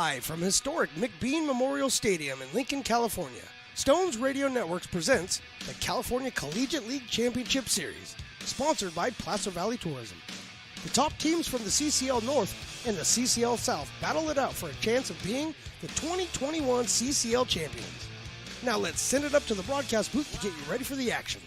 Live from historic McBean Memorial Stadium in Lincoln, California, Stones Radio Networks presents the California Collegiate League Championship Series, sponsored by Placer Valley Tourism. The top teams from the CCL North and the CCL South battle it out for a chance of being the 2021 CCL champions. Now let's send it up to the broadcast booth to get you ready for the action.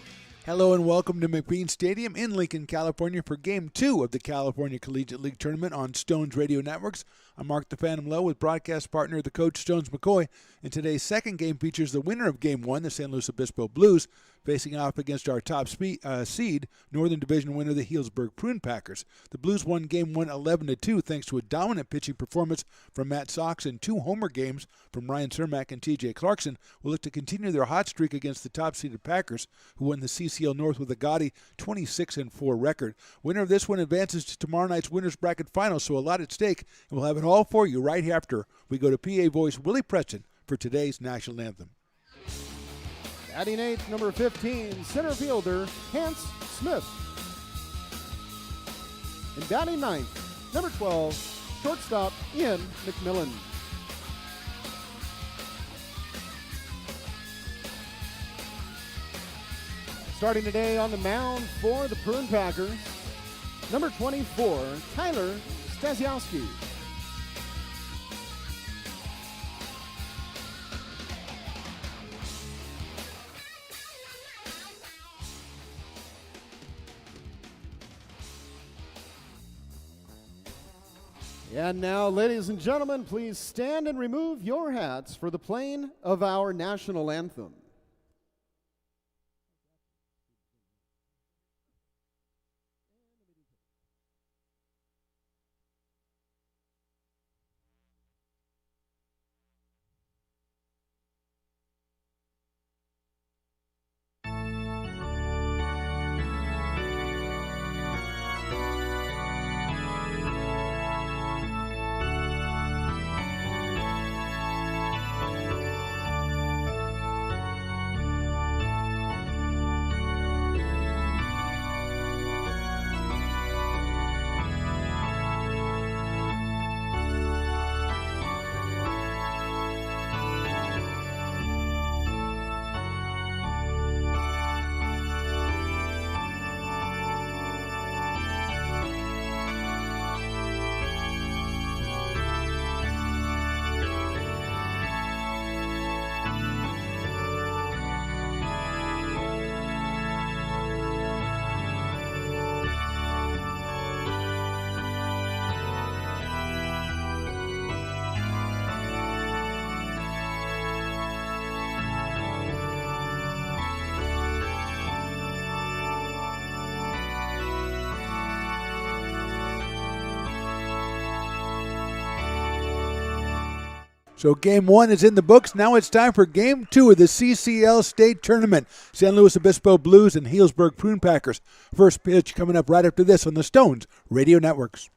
Hello and welcome to McBean Stadium in Lincoln, California for Game 2 of the California Collegiate League Tournament on Stones Radio Networks. I'm Mark the Phantom Lowe with broadcast partner the coach Stones McCoy. And today's second game features the winner of Game 1, the San Luis Obispo Blues, facing off against our top seed, Northern Division winner, the Healdsburg Prune Packers. The Blues won Game 1 11-2 thanks to a dominant pitching performance from Matt Sox and 2 homer games from Ryan Cermak and TJ Clarkson. Will look to continue their hot streak against the top-seeded Packers, who won the CCL North with a gaudy 26-4 record. Winner of this one advances to tomorrow night's Winners Bracket Final, so a lot at stake, and we'll have it all for you right after we go to PA voice Willie Preston for today's national anthem. Batting eighth, number 15, center fielder, Hans Smith. And batting ninth, number 12, shortstop, Ian McMillan. Starting today on the mound for the Prune Packers, number 24, Tyler Stasiowski. And now, ladies and gentlemen, please stand and remove your hats for the playing of our national anthem. So Game 1 is in the books. Now it's time for Game 2 of the CCL State Tournament. San Luis Obispo Blues and Healdsburg Prune Packers. First pitch coming up right after this on the Stones Radio Networks.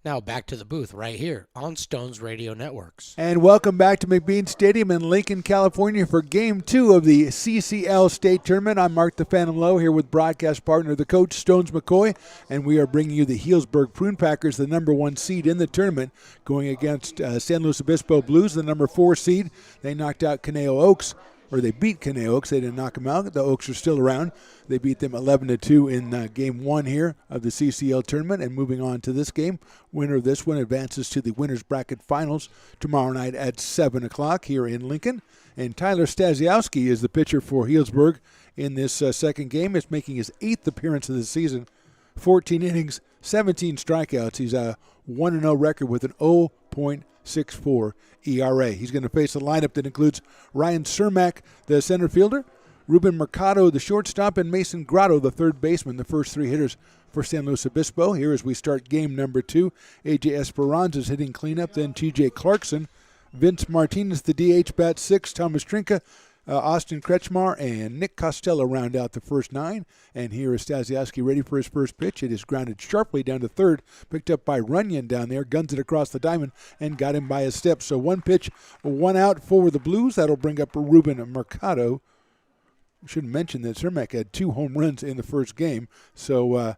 Now back to the booth right here on Stones Radio Networks. And welcome back to McBean Stadium in Lincoln, California for Game 2 of the CCL State Tournament. I'm Mark the Phantom Lowe here with broadcast partner, the coach, Stones McCoy, and we are bringing you the Healdsburg Prune Packers, the number 1 seed in the tournament, going against San Luis Obispo Blues, the number 4 seed. They knocked out Conejo Oaks. Or they beat Conejo Oaks. They didn't knock them out. The Oaks are still around. They beat them 11-2 in Game 1 here of the CCL tournament. And moving on to this game, winner of this one advances to the winner's bracket finals tomorrow night at 7 o'clock here in Lincoln. And Tyler Stasiowski is the pitcher for Healdsburg in this second game. He's making his 8th appearance of the season. 14 innings, 17 strikeouts. He's a 1-0 record with an 0.64 ERA. He's going to face a lineup that includes Ryan Cermak, the center fielder, Ruben Mercado, the shortstop, and Mason Grotto, the third baseman, the first 3 hitters for San Luis Obispo. Here as we start game number 2, AJ Esperanza is hitting cleanup, then TJ Clarkson, Vince Martinez, the DH, bat 6, Thomas Trinka, Austin Kretschmar, and Nick Costello round out the first 9. And here is Stasiowski ready for his first pitch. It is grounded sharply down to third, picked up by Runyon down there, guns it across the diamond, and got him by a step. So 1 pitch, 1 out for the Blues. That'll bring up Ruben Mercado. I should mention that Cermak had 2 home runs in the first game. So a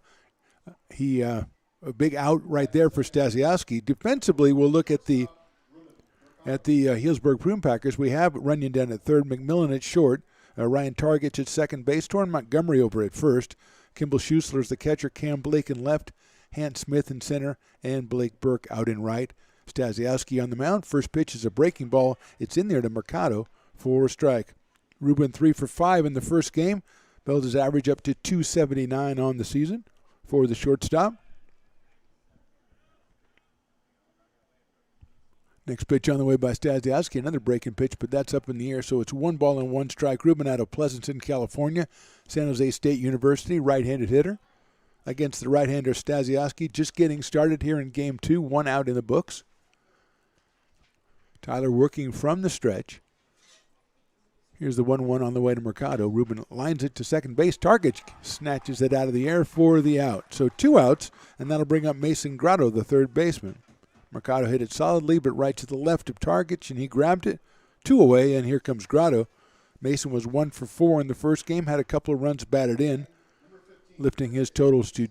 big out right there for Stasiowski. Defensively, we'll look at the Healdsburg Prune Packers. We have Runyon down at third, McMillan at short, Ryan Targich at second base, Torrin Montgomery over at first, Kimball Schuessler's the catcher, Cam Blake in left, Hant Smith in center, and Blake Burke out in right. Stasiowski on the mound. First pitch is a breaking ball. It's in there to Mercado for a strike. Ruben 3 for 5 in the first game. Builds his average up to 279 on the season for the shortstop. Next pitch on the way by Stasiowski, another breaking pitch, but that's up in the air, so it's 1 ball and 1 strike. Ruben out of Pleasanton, California, San Jose State University, right-handed hitter. Against the right-hander Stasiowski, just getting started here in Game 2, 1 out in the books. Tyler working from the stretch. Here's the 1-1 on the way to Mercado. Ruben lines it to second base. Targich snatches it out of the air for the out. So 2 outs, and that'll bring up Mason Grotto, the third baseman. Mercado hit it solidly, but right to the left of Targich, and he grabbed it. 2 away, and here comes Grotto. Mason was 1 for 4 in the first game, had a couple of runs batted in, lifting his totals to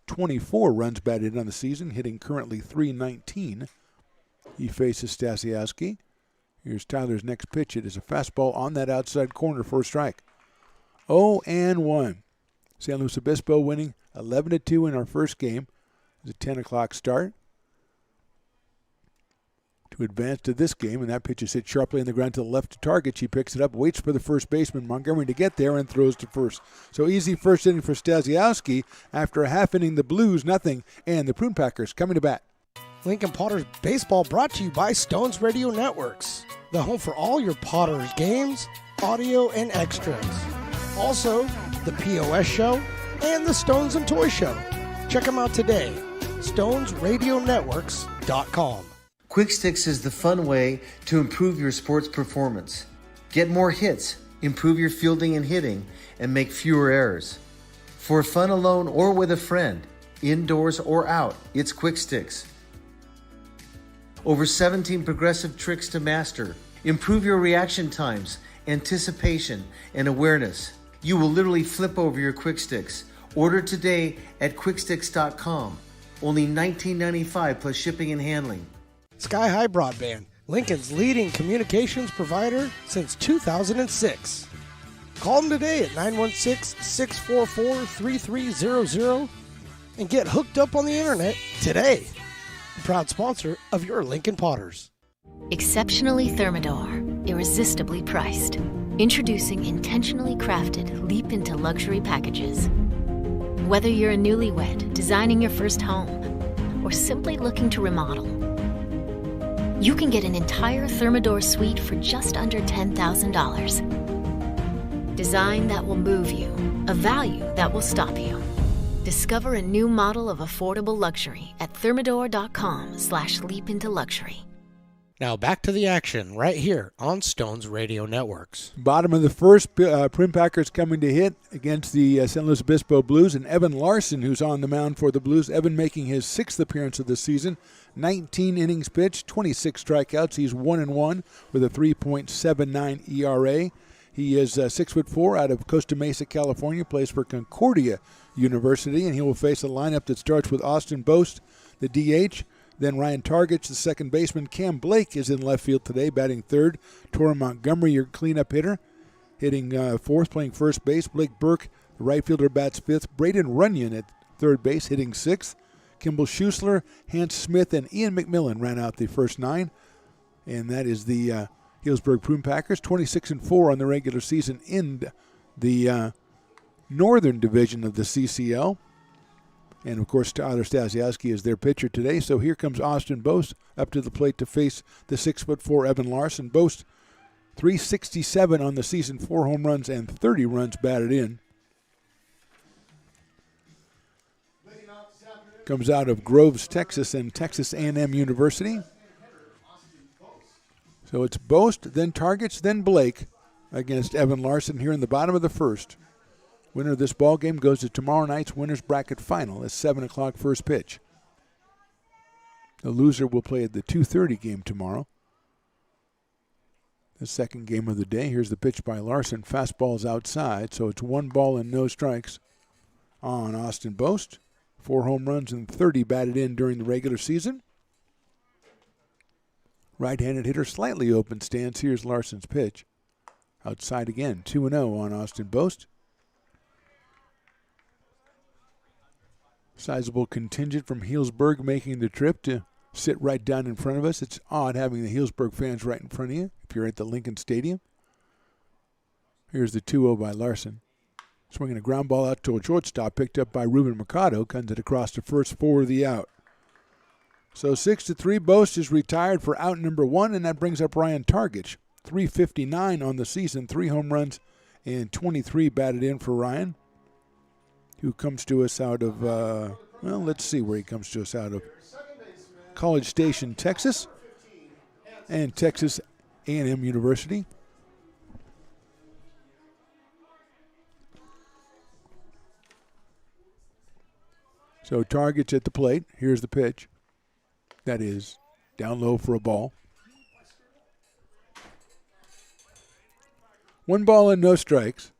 24 runs batted in on the season, hitting currently .319. He faces Stasiowski. Here's Tyler's next pitch. It is a fastball on that outside corner for a strike. 0-1. San Luis Obispo winning 11-2 in our first game. It was a 10 o'clock start to advance to this game, and that pitch is hit sharply on the ground to the left to Targich. He picks it up, waits for the first baseman, Montgomery, to get there, and throws to first. So easy first inning for Stasiowski. After a half inning, the Blues, nothing, and the Prune Packers coming to bat. Lincoln Potters Baseball brought to you by Stones Radio Networks, the home for all your Potters games, audio, and extras. Also, the POS Show and the Stones and Toy Show. Check them out today, stonesradionetworks.com. Quick Sticks is the fun way to improve your sports performance. Get more hits, improve your fielding and hitting, and make fewer errors. For fun alone or with a friend, indoors or out, it's Quick Sticks. Over 17 progressive tricks to master. Improve your reaction times, anticipation, and awareness. You will literally flip over your Quick Sticks. Order today at quicksticks.com. Only $19.95 plus shipping and handling. Sky High Broadband, Lincoln's leading communications provider since 2006. Call them today at 916-644-3300 and get hooked up on the internet today. A proud sponsor of your Lincoln Potters. Exceptionally Thermador, irresistibly priced. Introducing intentionally crafted leap into luxury packages. Whether you're a newlywed designing your first home or simply looking to remodel, you can get an entire Thermador suite for just under $10,000. Design that will move you, a value that will stop you. Discover a new model of affordable luxury at thermador.com/leapintoluxury. Now back to the action right here on Stones Radio Networks. Bottom of the first, Prim Packers coming to hit against the San Luis Obispo Blues, and Evan Larson, who's on the mound for the Blues. Evan making his 6th appearance of the season. 19 innings pitched, 26 strikeouts. He's 1-1 with a 3.79 ERA. He is 6'4" out of Costa Mesa, California, plays for Concordia University, and he will face a lineup that starts with Austin Boast, the DH, then Ryan Targich, the second baseman. Cam Blake is in left field today, batting third. Torrin Montgomery, your cleanup hitter, hitting fourth, playing first base. Blake Burke, the right fielder, bats fifth. Braden Runyon at third base, hitting sixth. Kimball Schusler, Hans Smith, and Ian McMillan ran out the first 9. And that is the Healdsburg Prune Packers, 26-4 on the regular season in the Northern Division of the CCL. And, of course, Tyler Stasiowski is their pitcher today. So here comes Austin Boast up to the plate to face the 6'4" Evan Larson. Boast, 367 on the season, 4 home runs and 30 runs batted in. Comes out of Groves, Texas, and Texas A&M University. So it's Boast, then Targets, then Blake against Evan Larson here in the bottom of the first. Winner of this ball game goes to tomorrow night's winner's bracket final at 7 o'clock first pitch. The loser will play at the 2:30 game tomorrow. The second game of the day. Here's the pitch by Larson. Fastball's outside, so it's 1 ball and no strikes on Austin Boast. 4 home runs and 30 batted in during the regular season. Right-handed hitter, slightly open stance. Here's Larson's pitch. Outside again, 2-0 on Austin Boast. Sizable contingent from Healdsburg making the trip to sit right down in front of us. It's odd having the Healdsburg fans right in front of you if you're at the Lincoln Stadium. Here's the 2-0 by Larson. Swinging a ground ball out to a shortstop, picked up by Ruben Mercado, cuts it across to first for the out. So 6-3, Boast is retired for out number 1, and that brings up Ryan Targich. 359 on the season, 3 home runs and 23 batted in for Ryan, who comes to us out of, let's see where he comes to us out of. College Station, Texas, and Texas A&M University. So Targets at the plate. Here's the pitch. That is down low for a ball. 1 ball and no strikes.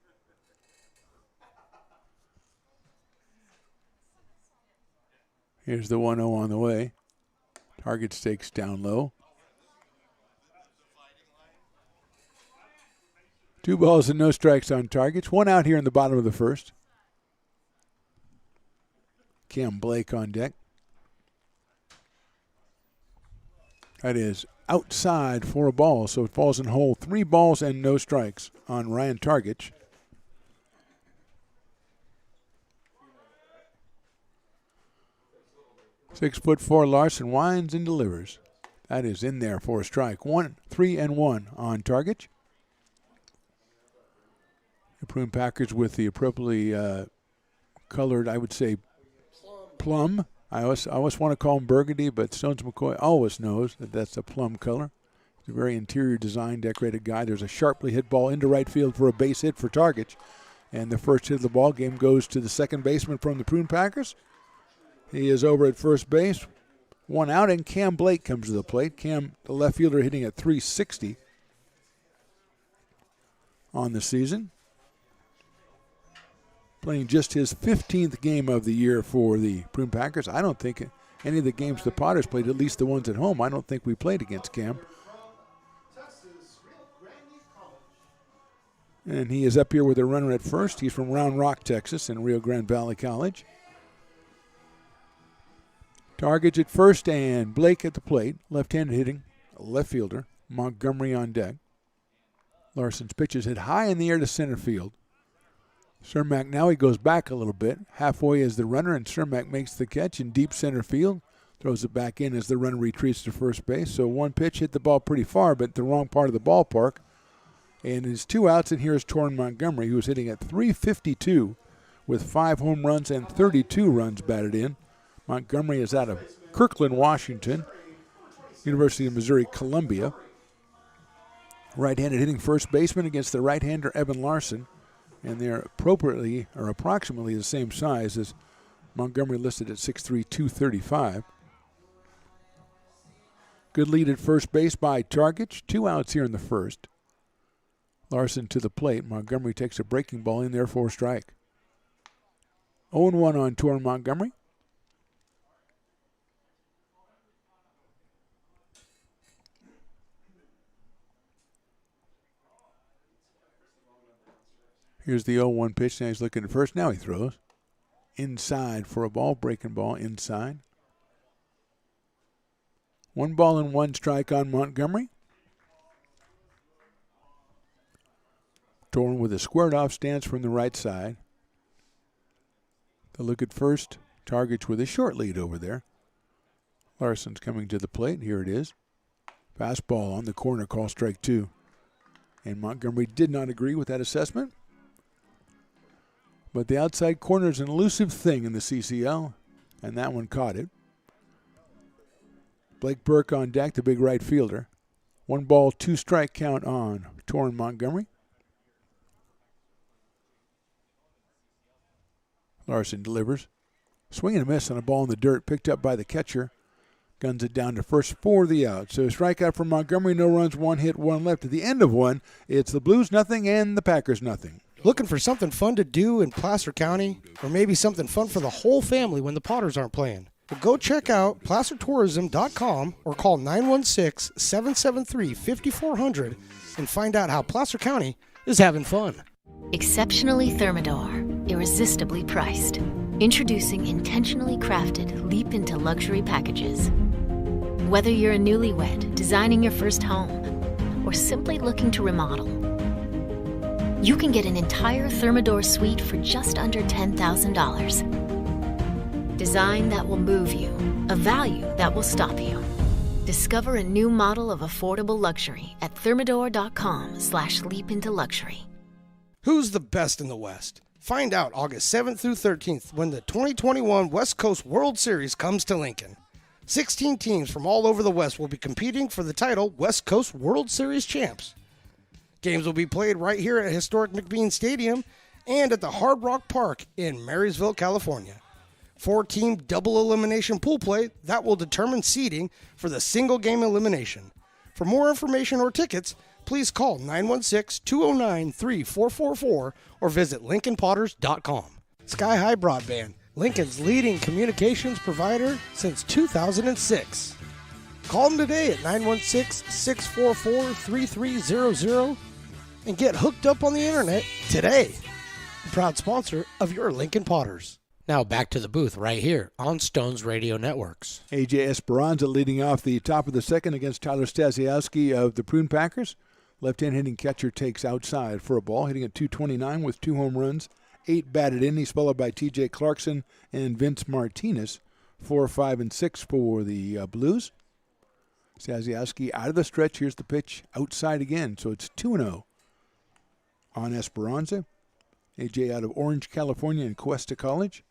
Here's the 1-0 on the way. Target stakes down low. 2 balls and no strikes on Targets. 1 out here in the bottom of the first. Cam Blake on deck. That is outside for a ball, so it falls in hole. 3 balls and no strikes on Ryan Targich. .6'4" Larson winds and delivers. That is in there for a strike. 3-1 on Targich. The Prune Packers with the appropriately colored, I would say, plum. I always want to call them burgundy, but Stones McCoy always knows that that's a plum color. He's a very interior design, decorated guy. There's a sharply hit ball into right field for a base hit for Targich. And the first hit of the ball game goes to the second baseman from the Prune Packers. He is over at first base. 1 out, and Cam Blake comes to the plate. Cam, the left fielder, hitting at .360 on the season. Playing just his 15th game of the year for the Prune Packers. I don't think any of the games the Potters played, at least the ones at home, I don't think we played against Cam. And he is up here with a runner at first. He's from Round Rock, Texas, and Rio Grande Valley College. Targets at first and Blake at the plate. Left-handed hitting, left fielder. Montgomery on deck. Larson's pitches hit high in the air to center field. Cermak now he goes back a little bit. Halfway is the runner, and Cermak makes the catch in deep center field. Throws it back in as the runner retreats to first base. So 1 pitch hit the ball pretty far, but the wrong part of the ballpark. And it's 2 outs, and here's Torrin Montgomery, who is hitting at .352 with 5 home runs and 32 runs batted in. Montgomery is out of Kirkland, Washington. University of Missouri Columbia. Right-handed hitting first baseman against the right-hander Evan Larson, and they're appropriately or approximately the same size as Montgomery, listed at 6'3", 235. Good lead at first base by Targich. 2 outs here in the first. Larson to the plate. Montgomery takes a breaking ball in there for a strike. 0-1 on Torrin Montgomery. Here's the 0-1 pitch. Now he's looking at first. Now he throws. Inside for a ball. Breaking ball inside. 1 ball and 1 strike on Montgomery. Torrin with a squared off stance from the right side. The look at first. Targich with a short lead over there. Larson's coming to the plate. Here it is. Fastball on the corner. Call strike 2. And Montgomery did not agree with that assessment. But the outside corner is an elusive thing in the CCL, and that one caught it. Blake Burke on deck, the big right fielder. 1 ball, 2 strike count on Torrin Montgomery. Larson delivers. Swing and a miss on a ball in the dirt, picked up by the catcher. Guns it down to first for the out. So strikeout from Montgomery, no runs, 1 hit, 1 left. At the end of one, it's the Blues nothing and the Packers nothing. Looking for something fun to do in Placer County? Or maybe something fun for the whole family when the Potters aren't playing? Well, go check out placertourism.com or call 916-773-5400 and find out how Placer County is having fun. Exceptionally Thermidor, irresistibly priced. Introducing intentionally crafted leap into luxury packages. Whether you're a newlywed designing your first home or simply looking to remodel, you can get an entire Thermidor suite for just under $10,000. Design that will move you, a value that will stop you. Discover a new model of affordable luxury at thermidor.com/leapintoluxury. Who's the best in the West? Find out August 7th through 13th when the 2021 West Coast World Series comes to Lincoln. 16 teams from all over the West will be competing for the title West Coast World Series champs. Games will be played right here at historic McBean Stadium and at the Hard Rock Park in Marysville, California. 4-team double elimination pool play that will determine seeding for the single game elimination. For more information or tickets, please call 916-209-3444 or visit LincolnPotters.com. Sky High Broadband, Lincoln's leading communications provider since 2006. Call them today at 916-644-3300 and get hooked up on the internet today. A proud sponsor of your Lincoln Potters. Now back to the booth right here on Stones Radio Networks. A.J. Esperanza leading off the top of the second against Tyler Stasiowski of the Prune Packers. Left-hand hitting catcher takes outside for a ball, hitting at .229 with 2 home runs, 8 batted in. He's followed by T.J. Clarkson and Vince Martinez, 4, 5, and 6 for the Blues. Stasiowski out of the stretch. Here's the pitch outside again, so it's 2-0 on Esperanza. A.J. out of Orange, California and Cuesta College.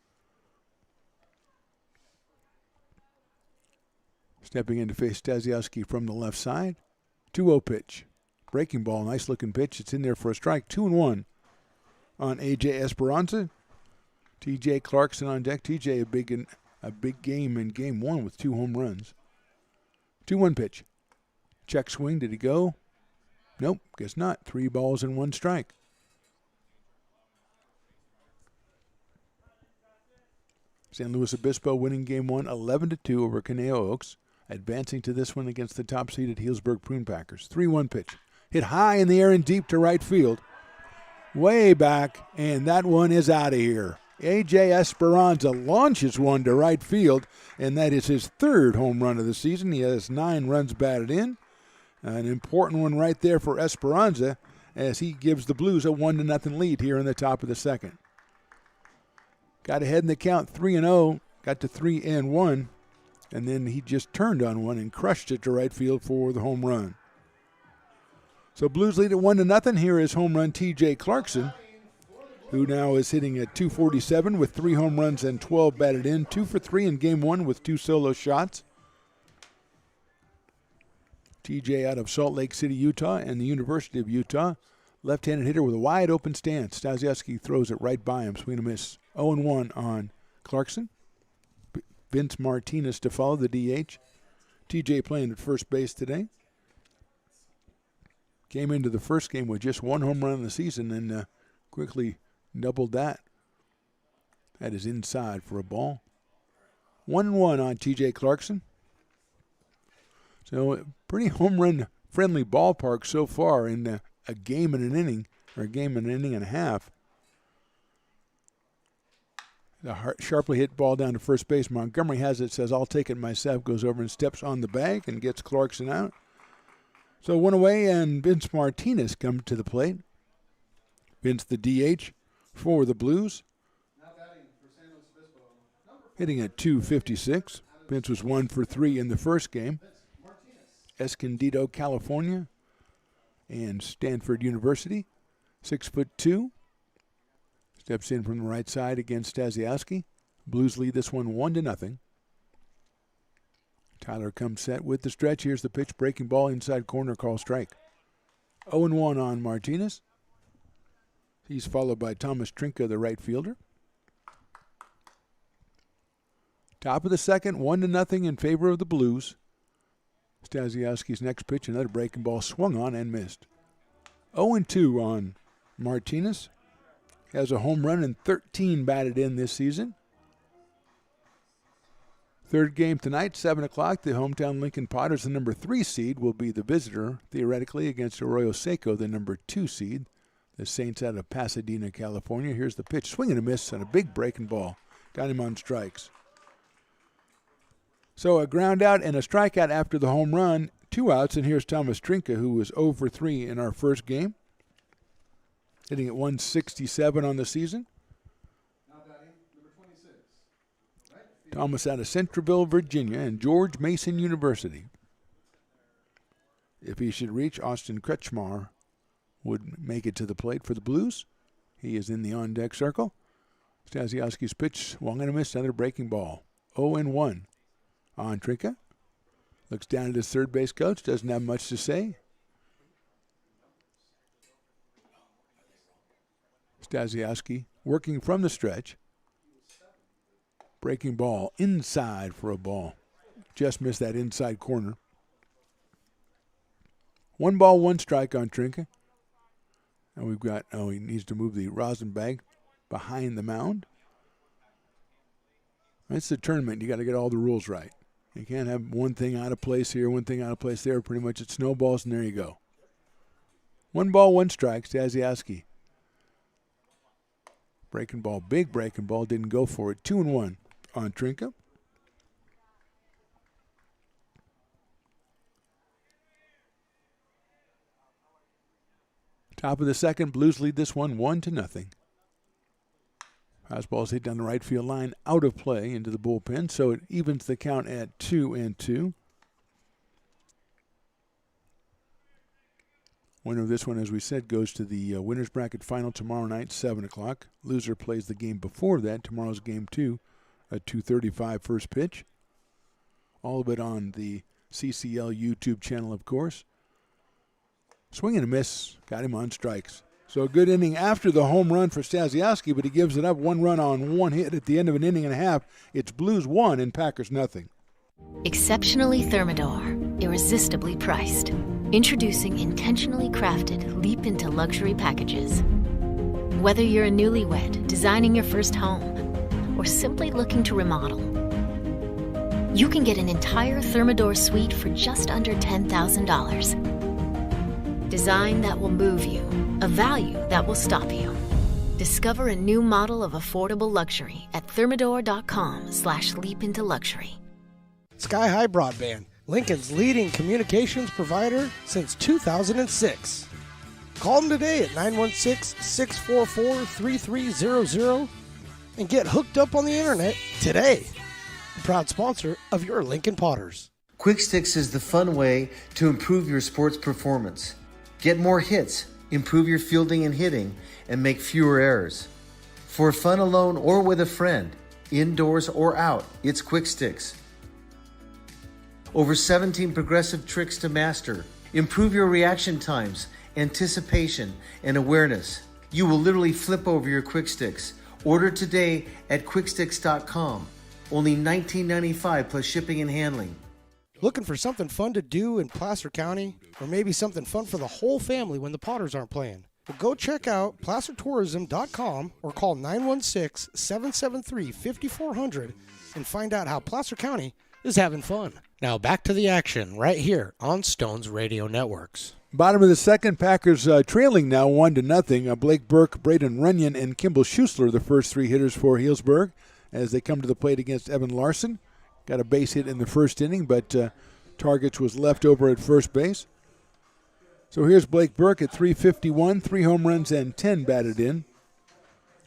Stepping in to face Stasiowski from the left side. 2-0 pitch. Breaking ball, nice looking pitch. It's in there for a strike. 2-1 on A.J. Esperanza. T.J. Clarkson on deck. T.J. a big game in game 1 with 2 home runs. 2-1 pitch. Check swing. Did he go? Nope, guess not. 3 balls and 1 strike. San Luis Obispo winning game 1 11-2 over Caneo Oaks, advancing to this one against the top-seeded Healdsburg Prune Packers. 3-1 pitch. Hit high in the air and deep to right field. Way back, and that one is out of here. A.J. Esperanza launches one to right field, and that is his 3rd home run of the season. He has 9 runs batted in. An important one right there for Esperanza as he gives the Blues a 1-0 lead here in the top of the second. Got ahead in the count 3-0, got to 3-1, and then he just turned on one and crushed it to right field for the home run. So Blues lead at 1-0. Here is home run T.J. Clarkson, who now is hitting at .247 with 3 home runs and 12 batted in, 2 for 3 in game 1 with 2 solo shots. TJ out of Salt Lake City, Utah, and the University of Utah. Left-handed hitter with a wide open stance. Stasiewski throws it right by him. Swing and a miss. 0-1 on Clarkson. Vince Martinez to follow, the DH. TJ playing at first base today. Came into the first game with just one home run in the season and quickly doubled that. That is inside for a ball. 1-1 on TJ Clarkson. So pretty home run friendly ballpark so far in a game and an inning, or a game and an inning and a half. The sharply hit ball down to first base. Montgomery has it, says, I'll take it myself, goes over and steps on the bag and gets Clarkson out. So one away, and Vince Martinez comes to the plate. Vince, the DH for the Blues. Hitting at .256. Vince was 1 for 3 in the first game. Escondido, California, and Stanford University. 6'2". Steps in from the right side against Stasiewski. Blues lead this one 1-0. Tyler comes set with the stretch. Here's the pitch. Breaking ball inside corner. Call strike. 0-1 on Martinez. He's followed by Thomas Trinka, the right fielder. Top of the second, 1-0 in favor of the Blues. Stasiewski's next pitch, another breaking ball swung on and missed. 0-2 on Martinez. Has a home run and 13 batted in this season. Third game tonight, 7 o'clock. The hometown Lincoln Potters, the number 3 seed, will be the visitor, theoretically, against Arroyo Seco, the number 2 seed. The Saints out of Pasadena, California. Here's the pitch. Swing and a miss on a big breaking ball. Got him on strikes. So a ground out and a strikeout after the home run. 2 outs, and here's Thomas Trinka, who was 0 for 3 in our first game. Hitting at .167 on the season. Thomas out of Centreville, Virginia, and George Mason University. If he should reach, Austin Kretschmar would make it to the plate for the Blues. He is in the on-deck circle. Stasiewski's pitch, swung and a miss, another breaking ball. 0-1 on Trinka. Looks down at his third base coach, doesn't have much to say. Stasiewski working from the stretch. Breaking ball inside for a ball. Just missed that inside corner. 1 ball, 1 strike on Trinka. And we've got, he needs to move the rosin bag behind the mound. It's the tournament. You got to get all the rules right. You can't have one thing out of place here, one thing out of place there. Pretty much it snowballs, and there you go. 1 ball, 1 strike, Stasiewski. Breaking ball, big breaking ball, didn't go for it. 2-1 on Trinka. Top of the second, Blues lead this one 1-0. Fastball's hit down the right field line, out of play into the bullpen, so it evens the count at 2-2. Winner of this one, as we said, goes to the winner's bracket final tomorrow night, 7 o'clock. Loser plays the game before that. Tomorrow's game 2 at 2:35 first pitch. All of it on the CCL YouTube channel, of course. Swing and a miss. Got him on strikes. So a good inning after the home run for Stasiewski, but he gives it up. 1 run on 1 hit at the end of an inning and a half. It's Blues 1 and Packers nothing. Exceptionally Thermador, irresistibly priced. Introducing intentionally crafted leap into luxury packages. Whether you're a newlywed designing your first home or simply looking to remodel, you can get an entire Thermador suite for just under $10,000. Design that will move you, a value that will stop you. Discover a new model of affordable luxury at thermador.com/leapintoluxury. Sky High Broadband, Lincoln's leading communications provider since 2006. Call them today at 916-644-3300 and get hooked up on the internet today. A proud sponsor of your Lincoln Potters. Quick Sticks is the fun way to improve your sports performance. Get more hits, improve your fielding and hitting, and make fewer errors. For fun alone or with a friend, indoors or out, it's Quick Sticks. Over 17 progressive tricks to master. Improve your reaction times, anticipation, and awareness. You will literally flip over your quick sticks. Order today at quicksticks.com. Only $19.95 plus shipping and handling. Looking for something fun to do in Placer County? Or maybe something fun for the whole family when the Potters aren't playing? Well, go check out placertourism.com or call 916-773-5400 and find out how Placer County is having fun. Now back to the action right here on Stones Radio Networks. Bottom of the second, Packers trailing now 1-0. Blake Burke, Braden Runyon, and Kimball Schuessler, the first three hitters for Healdsburg, as they come to the plate against Evan Larson. Got a base hit in the first inning, but Targets was left over at first base. So here's Blake Burke at .351, 3 home runs and 10 batted in.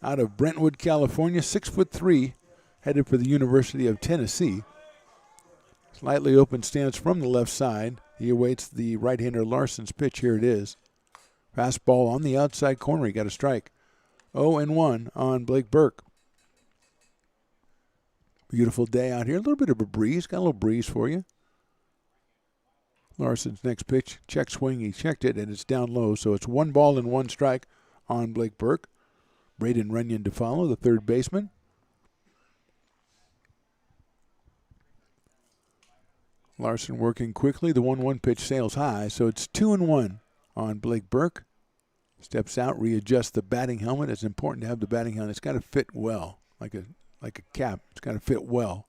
Out of Brentwood, California, 6'3", headed for the University of Tennessee. Slightly open stance from the left side. He awaits the right-hander Larson's pitch. Here it is. Fastball on the outside corner. He got a strike. 0-1 on Blake Burke. Beautiful day out here. A little bit of a breeze. Got a little breeze for you. Larson's next pitch. Check swing. He checked it, and it's down low. So it's 1 ball and 1 strike on Blake Burke. Braden Runyon to follow, the third baseman. Larson working quickly. The 1-1 pitch sails high, so it's 2-1 on Blake Burke. Steps out, readjusts the batting helmet. It's important to have the batting helmet. It's got to fit well, like a cap. It's got to fit well.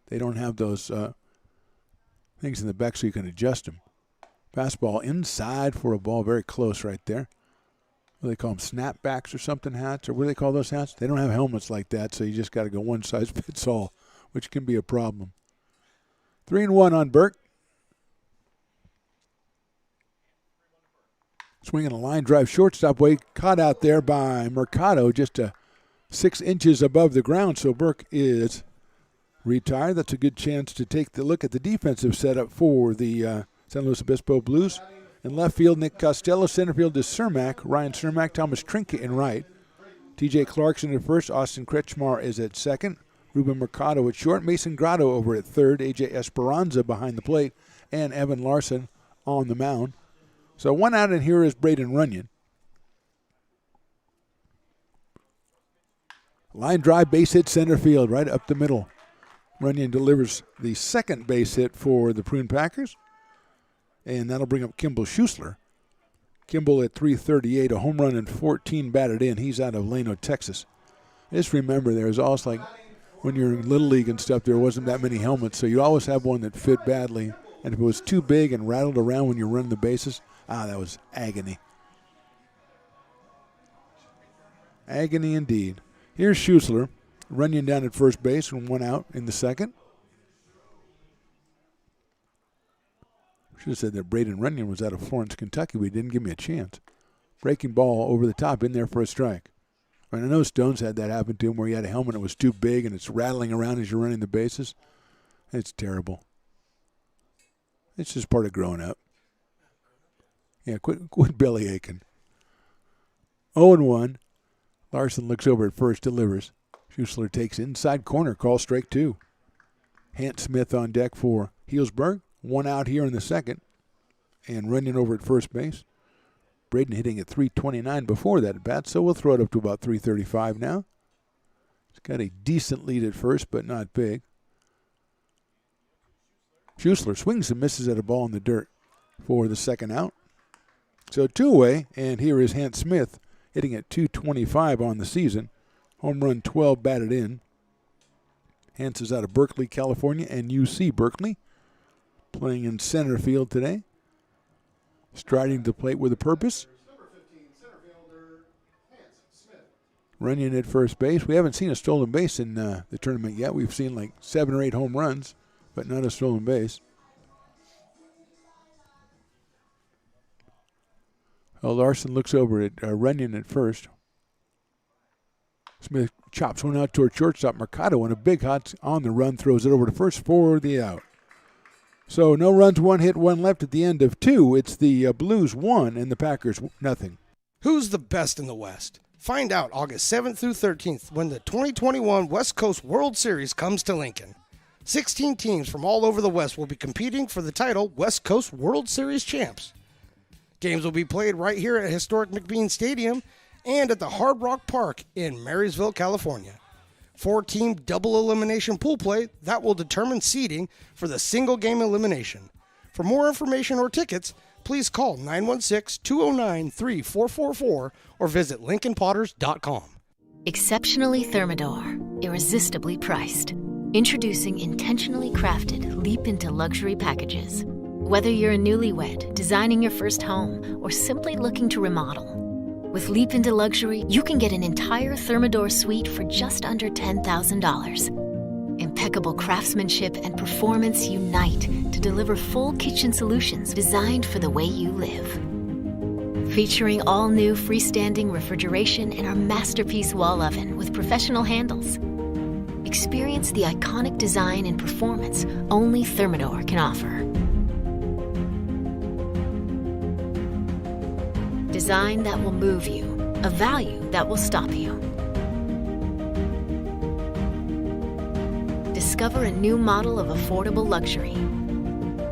They don't have those things in the back so you can adjust them. Fastball inside for a ball, very close right there. What do they call them, snapbacks or something, hats? Or what do they call those hats? They don't have helmets like that, so you just got to go one size fits all, which can be a problem. 3-1 on Burke. Swinging a line drive shortstop way, caught out there by Mercado, just 6 inches above the ground. So Burke is retired. That's a good chance to take the look at the defensive setup for the San Luis Obispo Blues. In left field, Nick Costello. Center field is Cermak, Ryan Cermak, Thomas Trinket in right. TJ Clarkson at first. Austin Kretschmar is at second. Ruben Mercado at short. Mason Grotto over at third. AJ Esperanza behind the plate. And Evan Larson on the mound. So 1 out, and here is Braden Runyon. Line drive, base hit center field, right up the middle. Runyon delivers the second base hit for the Prune Packers. And that'll bring up Kimball Schuessler. Kimball at .338, a home run and 14 batted in. He's out of Lano, Texas. Just remember, there's always, like when you're in Little League and stuff, there wasn't that many helmets, so you always have one that fit badly. And if it was too big and rattled around when you're running the bases, that was agony. Agony indeed. Here's Schuessler. Runyon down at first base and 1 out in the second. Should have said that Braden Runyon was out of Florence, Kentucky, but he didn't give me a chance. Breaking ball over the top, in there for a strike. And I know Stones had that happen to him where he had a helmet that was too big and it's rattling around as you're running the bases. It's terrible. It's just part of growing up. Yeah, quit belly aching. 0-1. Larson looks over at first, delivers. Schuessler takes inside corner, call strike 2. Hant Smith on deck for Healdsburg. 1 out here in the second. And Runyon over at first base. Braden hitting at .329 before that at bat, so we'll throw it up to about .335 now. He's got a decent lead at first, but not big. Schuessler swings and misses at a ball in the dirt for the second out. So 2 away, and here is Hant Smith hitting at .225 on the season. Home run 12 batted in. Hant is out of Berkeley, California, and UC Berkeley. Playing in center field today. Striding the plate with a purpose. Runyon at first base. We haven't seen a stolen base in the tournament yet. We've seen like 7 or 8 home runs, but not a stolen base. Larson looks over at Runyon at first. Smith chops one out toward shortstop. Mercado, and a big hot on the run, throws it over to first for the out. So no runs, 1 hit, 1 left at the end of 2. It's the Blues 1 and the Packers nothing. Who's the best in the West? Find out August 7th through 13th when the 2021 West Coast World Series comes to Lincoln. 16 teams from all over the West will be competing for the title West Coast World Series champs. Games will be played right here at historic McBean Stadium and at the Hard Rock Park in Marysville, California. 4-team double elimination pool play that will determine seeding for the single game elimination. For more information or tickets, please call 916-209-3444 or visit LincolnPotters.com. Exceptionally Thermador, irresistibly priced. Introducing intentionally crafted leap into luxury packages. Whether you're a newlywed, designing your first home, or simply looking to remodel, with Leap into Luxury, you can get an entire Thermador suite for just under $10,000. Impeccable craftsmanship and performance unite to deliver full kitchen solutions designed for the way you live. Featuring all-new freestanding refrigeration and our masterpiece wall oven with professional handles. Experience the iconic design and performance only Thermador can offer. Design that will move you, a value that will stop you. Discover a new model of affordable luxury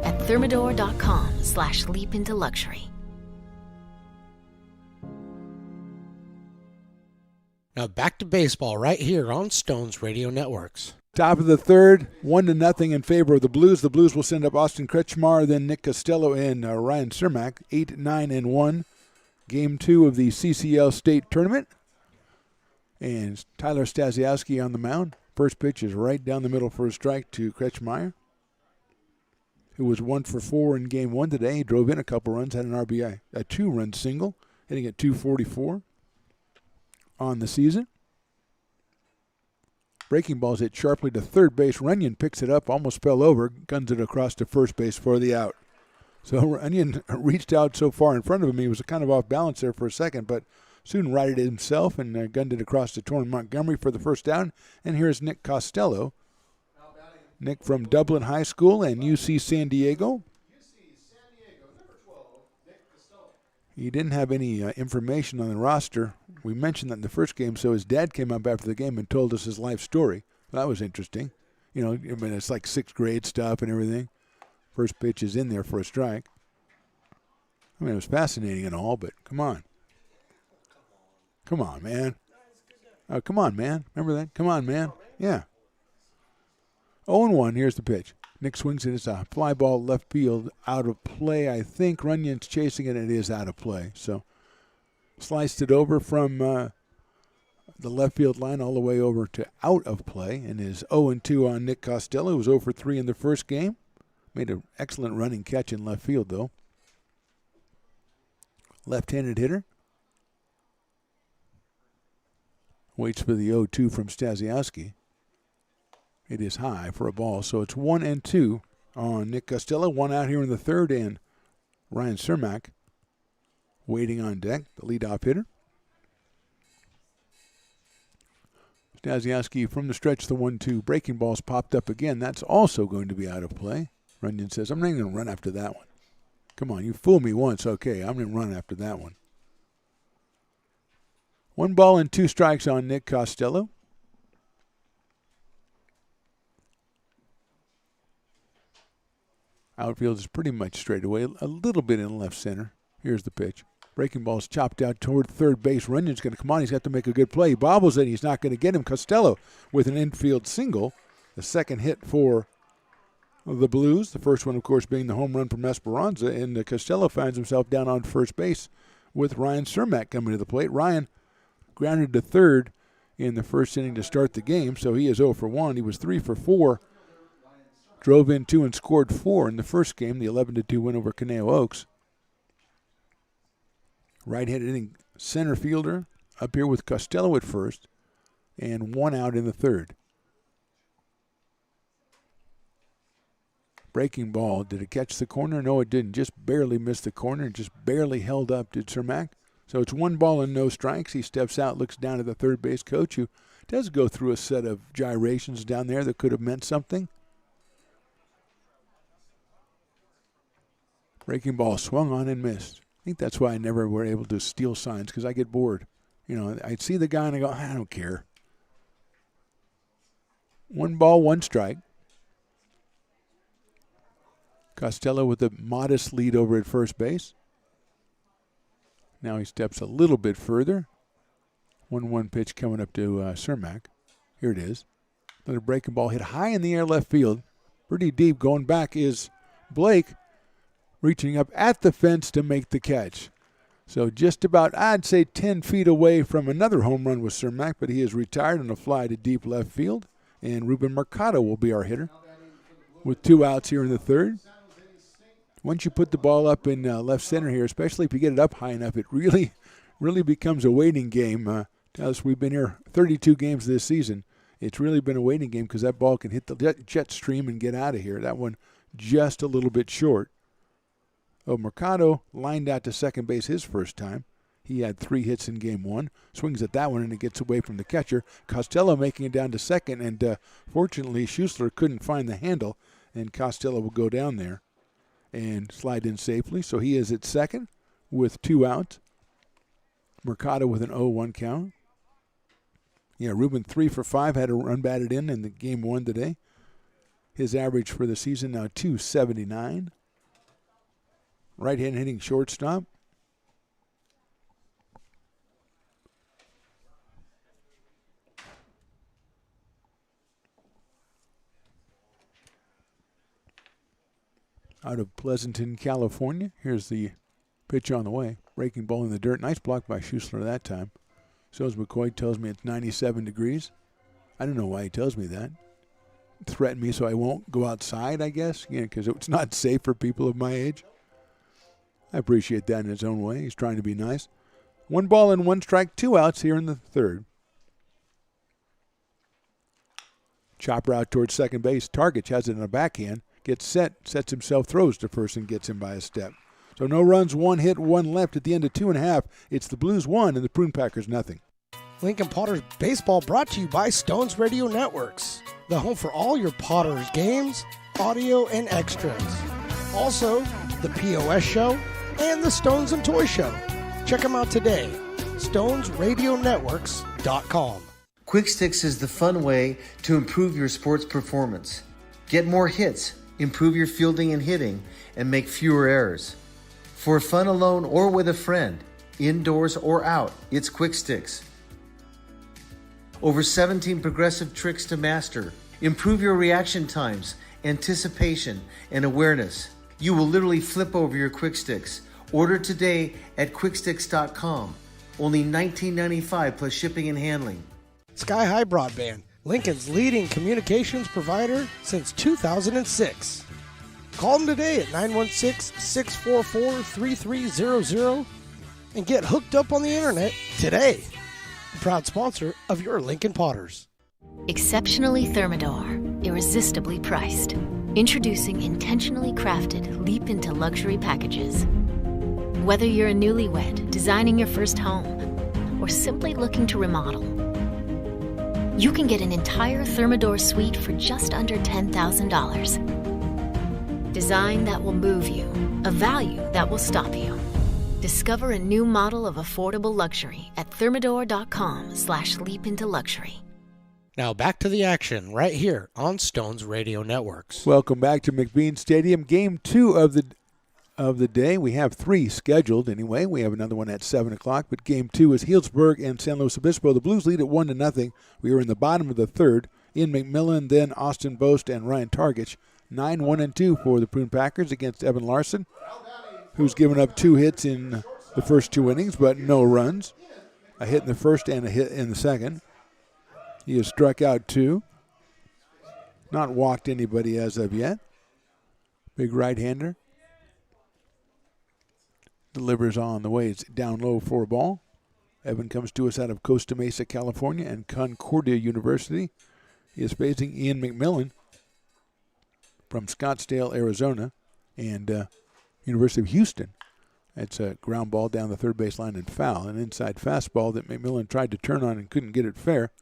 at thermador.com/leap into luxury. Now back to baseball right here on Stones Radio Networks. Top of the third, 1-0 in favor of the Blues. The Blues will send up Austin Kretschmar, then Nick Costello and Ryan Cermak, 8-9-1. Game 2 of the CCL state tournament. And Tyler Stasiowski on the mound. First pitch is right down the middle for a strike to Kretschmar, who was 1 for 4 in Game 1 today. He drove in a couple runs, had an RBI, a 2-run single, hitting at .244 on the season. Breaking ball's hit sharply to third base. Runyon picks it up, almost fell over, guns it across to first base for the out. So Runyon reached out so far in front of him, he was kind of off balance there for a second, but soon righted it himself and gunned it across to Torrin Montgomery for the first down. And here's Nick Costello. Nick from Dublin High School and UC San Diego. He didn't have any information on the roster. We mentioned that in the first game, so his dad came up after the game and told us his life story. That was interesting. You know, I mean, it's like sixth grade stuff and everything. First pitch is in there for a strike. I mean, it was fascinating and all, but come on. Come on, man. Oh, come on, man. Remember that? Come on, man. Yeah. 0-1, here's the pitch. Nick swings it. It's a fly ball left field, out of play, I think. Runyon's chasing it, and it is out of play. So sliced it over from the left field line all the way over to out of play, and is 0-2 on Nick Costello, who was 0 for 3 in the first game. Made an excellent running catch in left field, though. Left-handed hitter. Waits for the 0-2 from Stasiowski. It is high for a ball, so it's 1-2 on Nick Costello. One out here in the third, and Ryan Cermak waiting on deck, the leadoff hitter. Stasiowski from the stretch, the 1-2. Breaking ball's popped up again. That's also going to be out of play. Runyon says, I'm not even going to run after that one. Come on, you fooled me once. Okay, I'm going to run after that one. 1 ball and 2 strikes on Nick Costello. Outfield is pretty much straight away, a little bit in left center. Here's the pitch. Breaking ball's chopped out toward third base. Runyon's going to come on. He's got to make a good play. He bobbles it. He's not going to get him. Costello with an infield single. The second hit for the Blues. The first one, of course, being the home run from Esperanza. And Costello finds himself down on first base with Ryan Cermak coming to the plate. Ryan grounded to third in the first inning to start the game, so he is 0 for 1. He was 3 for 4. Drove in 2 and scored 4 in the first game, the 11-2 win over Caneo Oaks. Right-handed hitting center fielder up here with Costello at first, and 1 out in the third. Breaking ball. Did it catch the corner? No, it didn't. Just barely missed the corner and just barely held up, did Cermak. So it's 1 ball and no strikes. He steps out, looks down at the third base coach, who does go through a set of gyrations down there that could have meant something. Breaking ball swung on and missed. I think that's why I never were able to steal signs, because I get bored. You know, I'd see the guy and I go, I don't care. 1 ball, 1 strike. Costello with a modest lead over at first base. Now he steps a little bit further. 1-1 pitch coming up to Cermak. Here it is. Another breaking ball hit high in the air left field. Pretty deep. Going back is Blake, reaching up at the fence to make the catch. So just about, I'd say, 10 feet away from another home run with Cermak, but he is retired on a fly to deep left field. And Ruben Mercado will be our hitter with 2 outs here in the third. Once you put the ball up in left center here, especially if you get it up high enough, it really becomes a waiting game. As we've been here 32 games this season, it's really been a waiting game because that ball can hit the jet stream and get out of here. That one just a little bit short. Oh, Mercado lined out to second base his first time. He had 3 hits in game 1. Swings at that one, and it gets away from the catcher. Costello making it down to second, and fortunately, Schussler couldn't find the handle, and Costello will go down there and slide in safely. So he is at second with 2 outs. Mercado with an 0-1 count. Yeah, Ruben 3 for 5, had a run batted in the game 1 today. His average for the season now .279. Right-hand hitting shortstop. Out of Pleasanton, California. Here's the pitch on the way. Breaking ball in the dirt. Nice block by Schussler that time. So as McCoy tells me it's 97 degrees. I don't know why he tells me that. Threaten me so I won't go outside, I guess, because it's not safe for people of my age. I appreciate that in his own way. He's trying to be nice. 1 ball and 1 strike, 2 outs here in the third. Chopper out towards second base. Targich has it in a backhand. Gets set, sets himself, throws to first, and gets him by a step. So no runs, 1 hit, 1 left at the end of 2.5. It's the Blues 1 and the Prune Packers nothing. Lincoln Potters Baseball brought to you by Stones Radio Networks, the home for all your Potters games, audio, and extras. Also, the POS Show and the Stones and Toy Show. Check them out today. StonesRadioNetworks.com. Quick Sticks is the fun way to improve your sports performance. Get more hits, improve your fielding and hitting, and make fewer errors. For fun alone or with a friend, indoors or out, it's Quick Sticks. Over 17 progressive tricks to master. Improve your reaction times, anticipation, and awareness. You will literally flip over your Quick Sticks. Order today at quicksticks.com. Only $19.95 plus shipping and handling. Sky High Broadband, Lincoln's leading communications provider since 2006. Call them today at 916-644-3300 and get hooked up on the internet today. A proud sponsor of your Lincoln Potters. Exceptionally Thermador, irresistibly priced. Introducing intentionally crafted leap into luxury packages. Whether you're a newlywed, designing your first home, or simply looking to remodel, you can get an entire Thermador suite for just under $10,000. Design that will move you, a value that will stop you. Discover a new model of affordable luxury at thermador.com/leap into luxury. Now back to the action right here on Stones Radio Networks. Welcome back to McBean Stadium. Game 2 of the day. We have 3 scheduled anyway. We have another one at 7 o'clock, but game 2 is Healdsburg and San Luis Obispo. The Blues lead at 1-0. We are in the bottom of the third. Ian McMillan, then Austin Boast and Ryan Targich. 9-1-2 for the Prune Packers against Evan Larson, who's given up 2 hits in the first 2 innings, but no runs. A hit in the first and a hit in the second. He has struck out 2. Not walked anybody as of yet. Big right-hander. Delivers on the way. It's down low for a ball. Evan comes to us out of Costa Mesa, California, and Concordia University. He is facing Ian McMillan from Scottsdale, Arizona, and University of Houston. It's a ground ball down the third base line and foul. An inside fastball that McMillan tried to turn on and couldn't get it fair.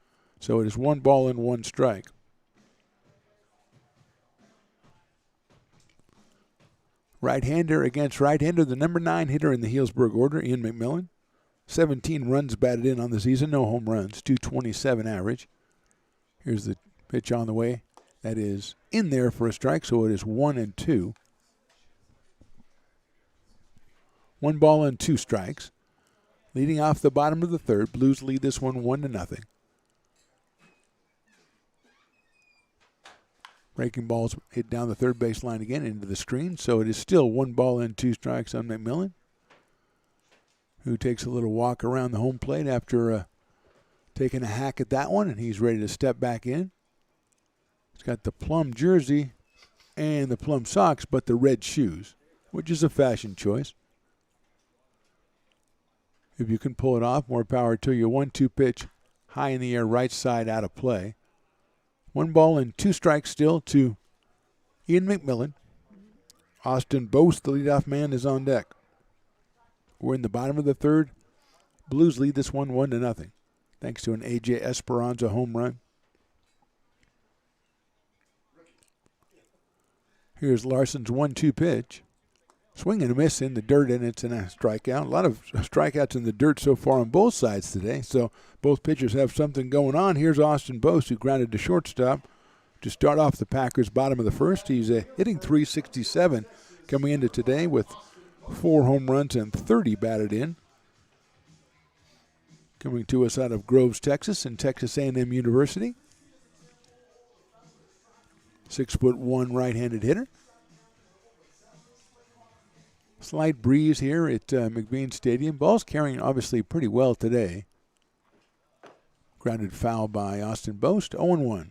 So it is 1 ball and 1 strike. Right-hander against right-hander, the number 9 hitter in the Healdsburg order, Ian McMillan. 17 runs batted in on the season, no home runs, .227 average. Here's the pitch on the way. That is in there for a strike, so it is 1-2. 1 ball and 2 strikes. Leading off the bottom of the third, Blues lead this one 1-0. Breaking balls hit down the third base line again into the screen, so it is still 1 ball and 2 strikes on McMillan, who takes a little walk around the home plate after taking a hack at that one, and he's ready to step back in. He's got the plum jersey and the plum socks, but the red shoes, which is a fashion choice. If you can pull it off, more power to you. 1-2 pitch, high in the air, right side, out of play. 1 ball and 2 strikes still to Ian McMillan. Austin Boast, the leadoff man, is on deck. We're in the bottom of the third. Blues lead this one 1-0, thanks to an A.J. Esperanza home run. Here's Larson's 1-2 pitch. Swing and a miss in the dirt, and it's a strikeout. A lot of strikeouts in the dirt so far on both sides today, so both pitchers have something going on. Here's Austin Boast, who grounded to shortstop to start off the Packers' bottom of the first. He's hitting .367 coming into today with 4 home runs and 30 batted in. Coming to us out of Groves, Texas, and Texas A&M University. 6'1" right-handed hitter. Slight breeze here at McBean Stadium. Ball's carrying obviously pretty well today. Grounded foul by Austin Boast, 0-1.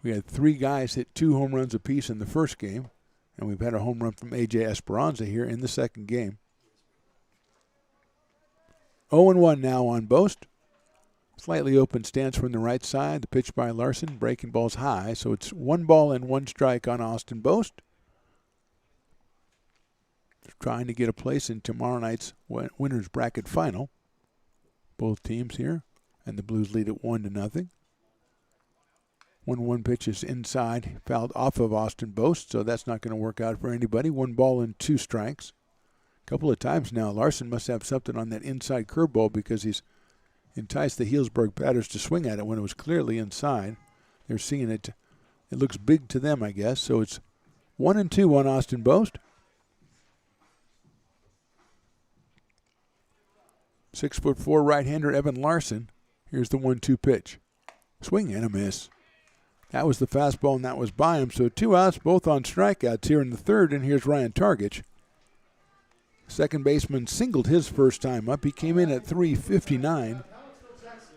We had 3 guys hit 2 home runs apiece in the first game, and we've had a home run from A.J. Esperanza here in the second game. 0-1 now on Boast. Slightly open stance from the right side. The pitch by Larson, breaking balls high, so it's 1 ball and 1 strike on Austin Boast. Trying to get a place in tomorrow night's winner's bracket final. Both teams here, and the Blues lead at 1-0. 1-1 pitch is inside, fouled off of Austin Boast, so that's not going to work out for anybody. 1 ball and 2 strikes. A couple of times now, Larson must have something on that inside curveball because he's enticed the Healdsburg batters to swing at it when it was clearly inside. They're seeing it. It looks big to them, I guess. So it's 1-2 on Austin Boast. 6'4" right-hander Evan Larson. Here's the 1-2 pitch. Swing and a miss. That was the fastball, and that was by him. So 2 outs, both on strikeouts here in the third, and here's Ryan Targich. Second baseman singled his first time up. He came in at .359.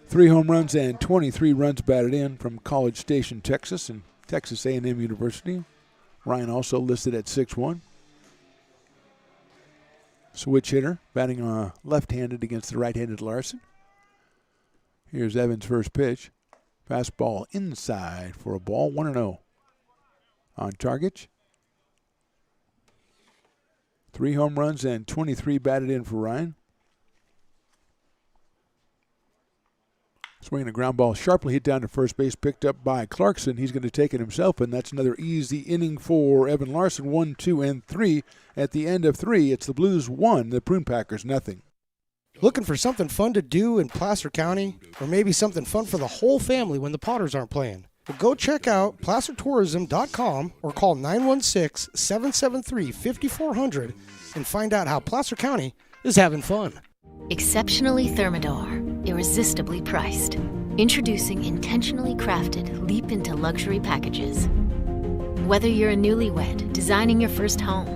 3 home runs and 23 runs batted in from College Station, Texas, and Texas A&M University. Ryan also listed at 6'1". Switch hitter, batting left-handed against the right-handed Larson. Here's Evans' first pitch. Fastball inside for a ball, 1-0 on Targich. 3 home runs and 23 batted in for Ryan. Swinging a ground ball, sharply hit down to first base, picked up by Clarkson. He's going to take it himself, and that's another easy inning for Evan Larson. 1, 2, and 3. At the end of 3, it's the Blues 1, the Prune Packers 0. Looking for something fun to do in Placer County? Or maybe something fun for the whole family when the Potters aren't playing? Well, go check out placertourism.com or call 916-773-5400 and find out how Placer County is having fun. Exceptionally Thermador, irresistibly priced. Introducing intentionally crafted leap into luxury packages. Whether you're a newlywed, designing your first home,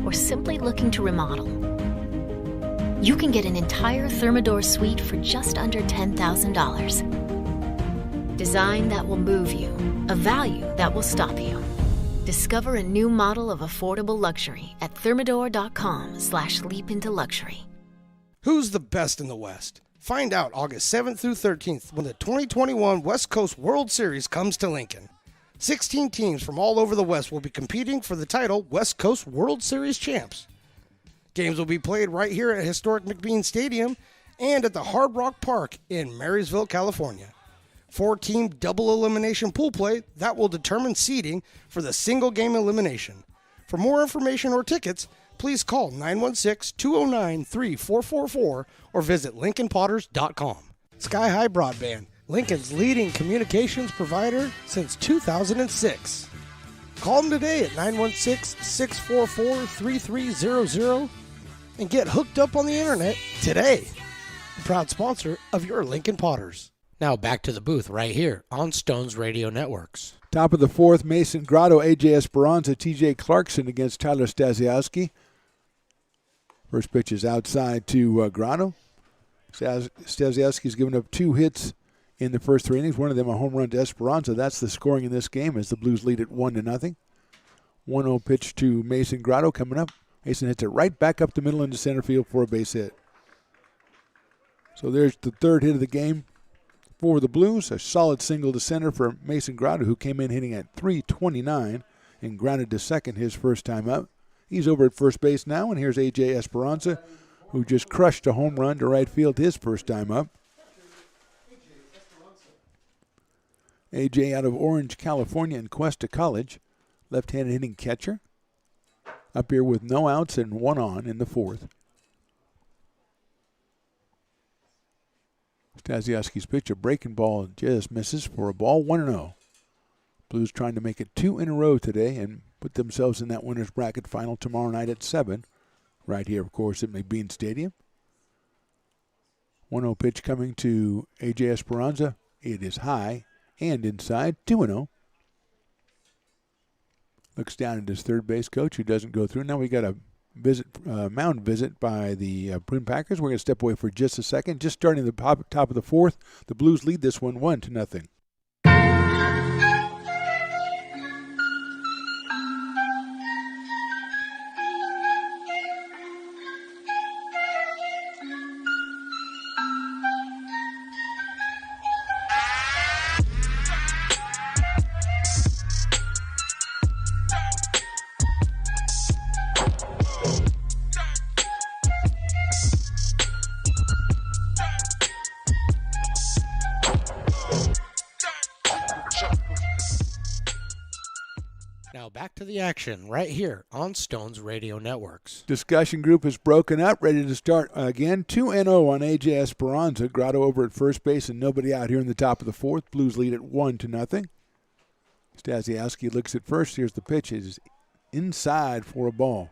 or simply looking to remodel, you can get an entire Thermador suite for just under $10,000. Design that will move you, a value that will stop you. Discover a new model of affordable luxury at thermador.com/leapintoluxury. Who's the best in the West? Find out August 7th through 13th when the 2021 West Coast World Series comes to Lincoln. 16 teams from all over the West will be competing for the title West Coast World Series champs. Games will be played right here at historic McBean Stadium and at the Hard Rock Park in Marysville, California. 4-team double elimination pool play that will determine seeding for the single game elimination. For more information or tickets, please call 916-209-3444 or visit LincolnPotters.com. Sky High Broadband, Lincoln's leading communications provider since 2006. Call them today at 916-644-3300 and get hooked up on the internet today. The proud sponsor of your Lincoln Potters. Now back to the booth right here on Stones Radio Networks. Top of the fourth, Mason Grotto, A.J. Esperanza, T.J. Clarkson against Tyler Stasiowski. First pitch is outside to Grotto. Stasiowski's given up 2 hits in the first 3 innings. One of them a home run to Esperanza. That's the scoring in this game as the Blues lead at 1-0. 1-0 pitch to Mason Grotto coming up. Mason hits it right back up the middle into center field for a base hit. So there's the third hit of the game for the Blues. A solid single to center for Mason Grotto, who came in hitting at .329 and grounded to second his first time up. He's over at first base now, and here's A.J. Esperanza, who just crushed a home run to right field his first time up. A.J. out of Orange, California in Cuesta College, left-handed hitting catcher. Up here with no outs and 1 on in the fourth. Stasiowski's pitch, a breaking ball, just misses for a ball, 1-0. Blues trying to make it 2 in a row today and put themselves in that winner's bracket final tomorrow night at 7. Right here, of course, at McBean Stadium. 1-0 pitch coming to A.J. Esperanza. It is high and inside, 2-0. Looks down at his third base coach, who doesn't go through. Now we got a mound visit by the Prune Packers. We're going to step away for just a second. Just starting the top of the fourth, the Blues lead this one 1-0. Now back to the action right here on Stones Radio Networks. Discussion group is broken up, ready to start again. 2-0 on A.J. Esperanza. Grotto over at first base and nobody out here in the top of the fourth. Blues lead at 1-0. Stasiowski looks at first. Here's the pitch. It is inside for a ball.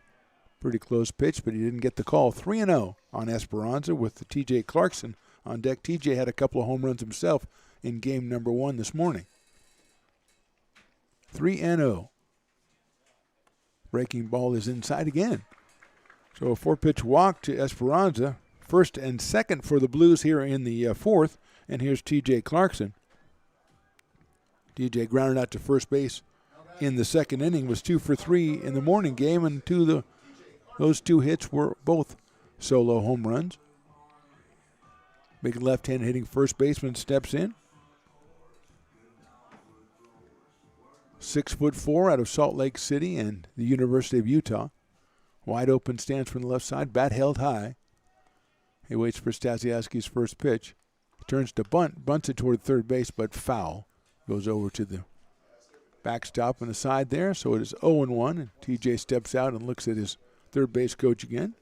Pretty close pitch, but he didn't get the call. 3-0 on Esperanza with the T.J. Clarkson on deck. T.J. had a couple of home runs himself in game number 1 this morning. 3-0. Breaking ball is inside again. So a 4-pitch walk to Esperanza. First and second for the Blues here in the fourth. And here's T.J. Clarkson. T.J. grounded out to first base in the second inning. Was 2 for 3 in the morning game. And those 2 hits were both solo home runs. Big left-hand hitting first baseman steps in. 6'4" out of Salt Lake City and the University of Utah. Wide open stance from the left side, bat held high. He waits for Stasiowski's first pitch. Turns to bunt, bunts it toward third base, but foul. Goes over to the backstop on the side there, so it is 0-1, and TJ steps out and looks at his third base coach again.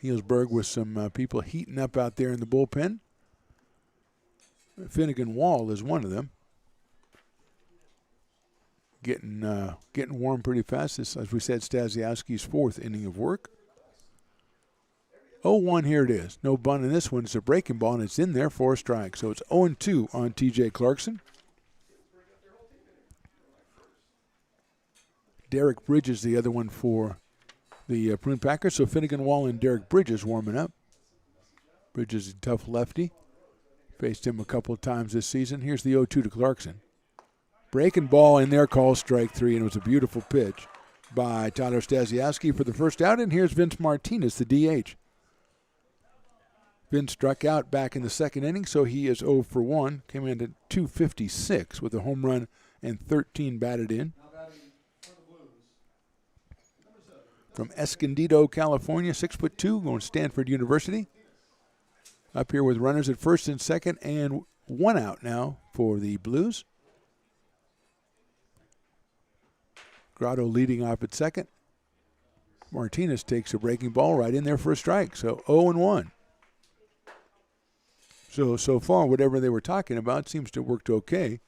Healdsburg with some people heating up out there in the bullpen. Finnegan Wall is one of them. Getting warm pretty fast. This, as we said, Stasiowski's 4th inning of work. 0-1, here it is. No bunt in this one. It's a breaking ball, and it's in there for a strike. So it's 0-2 on T.J. Clarkson. Derek Bridges, the other one for the Prune Packers. So Finnegan Wall and Derek Bridges warming up. Bridges is a tough lefty. Faced him a couple of times this season. Here's the 0-2 to Clarkson. Breaking ball in there, called strike 3, and it was a beautiful pitch by Tyler Stasiowski for the first out. And here's Vince Martinez, the DH. Vince struck out back in the second inning, so he is 0 for 1. Came in at .256 with a home run and 13 batted in. From Escondido, California, 6'2", going to Stanford University. Up here with runners at first and second, and 1 out now for the Blues. Grotto leading off at second. Martinez takes a breaking ball right in there for a strike. So 0-1. So far, whatever they were talking about seems to have worked okay.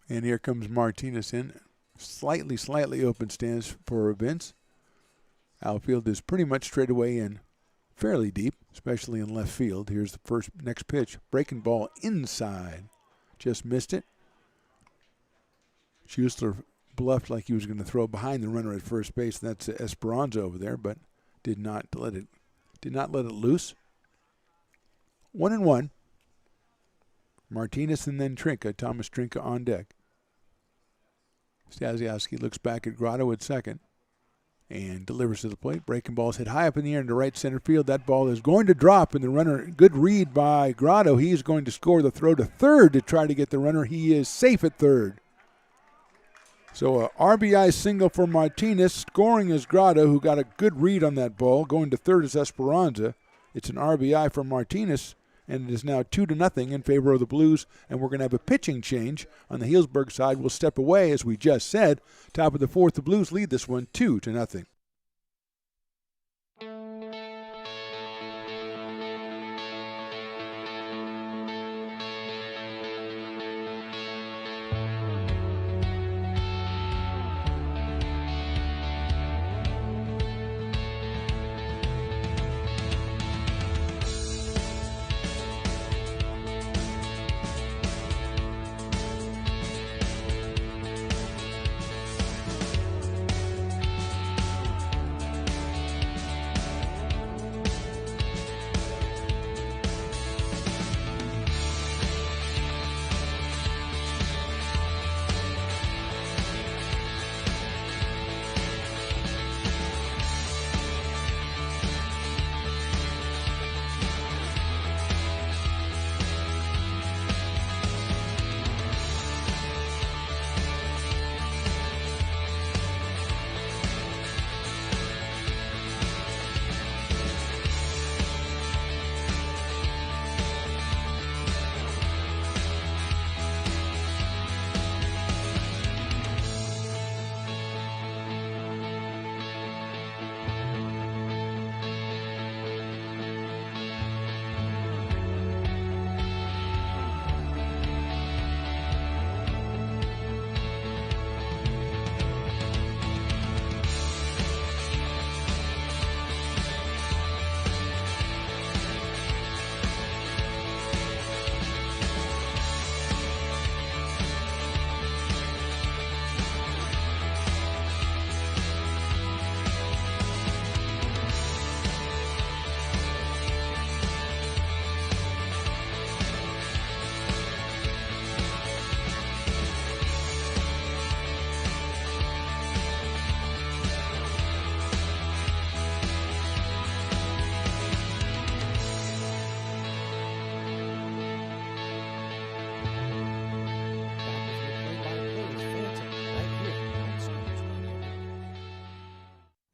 And here comes Martinez in. Slightly open stands for Vince. Outfield is pretty much straight away in fairly deep, especially in left field. Here's the next pitch. Breaking ball inside. Just missed it. Schuessler bluffed like he was going to throw behind the runner at first base. That's Esperanza over there, but did not let it loose. 1-1. Martinez and then Trinka. Thomas Trinka on deck. Stasiowski looks back at Grotto at second and delivers to the plate. Breaking ball's hit high up in the air into right center field. That ball is going to drop, and the runner, good read by Grotto. He is going to score the throw to third to try to get the runner. He is safe at third. So a RBI single for Martinez. Scoring is Grotto, who got a good read on that ball. Going to third is Esperanza. It's an RBI for Martinez, and it is now 2-0 in favor of the Blues, and we're going to have a pitching change on the Healdsburg side. We'll step away, as we just said. Top of the fourth, the Blues lead this one 2-0.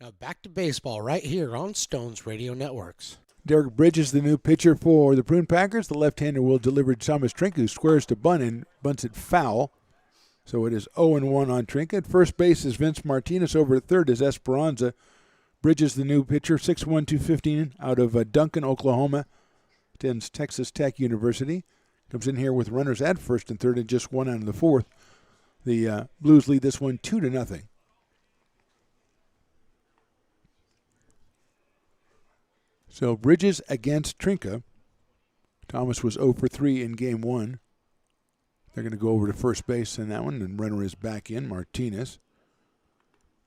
Now back to baseball right here on Stones Radio Networks. Derek Bridges, the new pitcher for the Prune Packers. The left-hander will deliver to Thomas Trinka, who squares to bunt and bunts it foul. So it is 0-1 on Trinka. At first base is Vince Martinez. Over at third is Esperanza. Bridges, the new pitcher, 6'1", 215, out of Duncan, Oklahoma. Attends Texas Tech University. Comes in here with runners at first and third and just one out of the fourth. The Blues lead this one 2-0. So Bridges against Trinka. Thomas was 0 for 3 in game one. They're going to go over to first base in that one, and runner is back in, Martinez.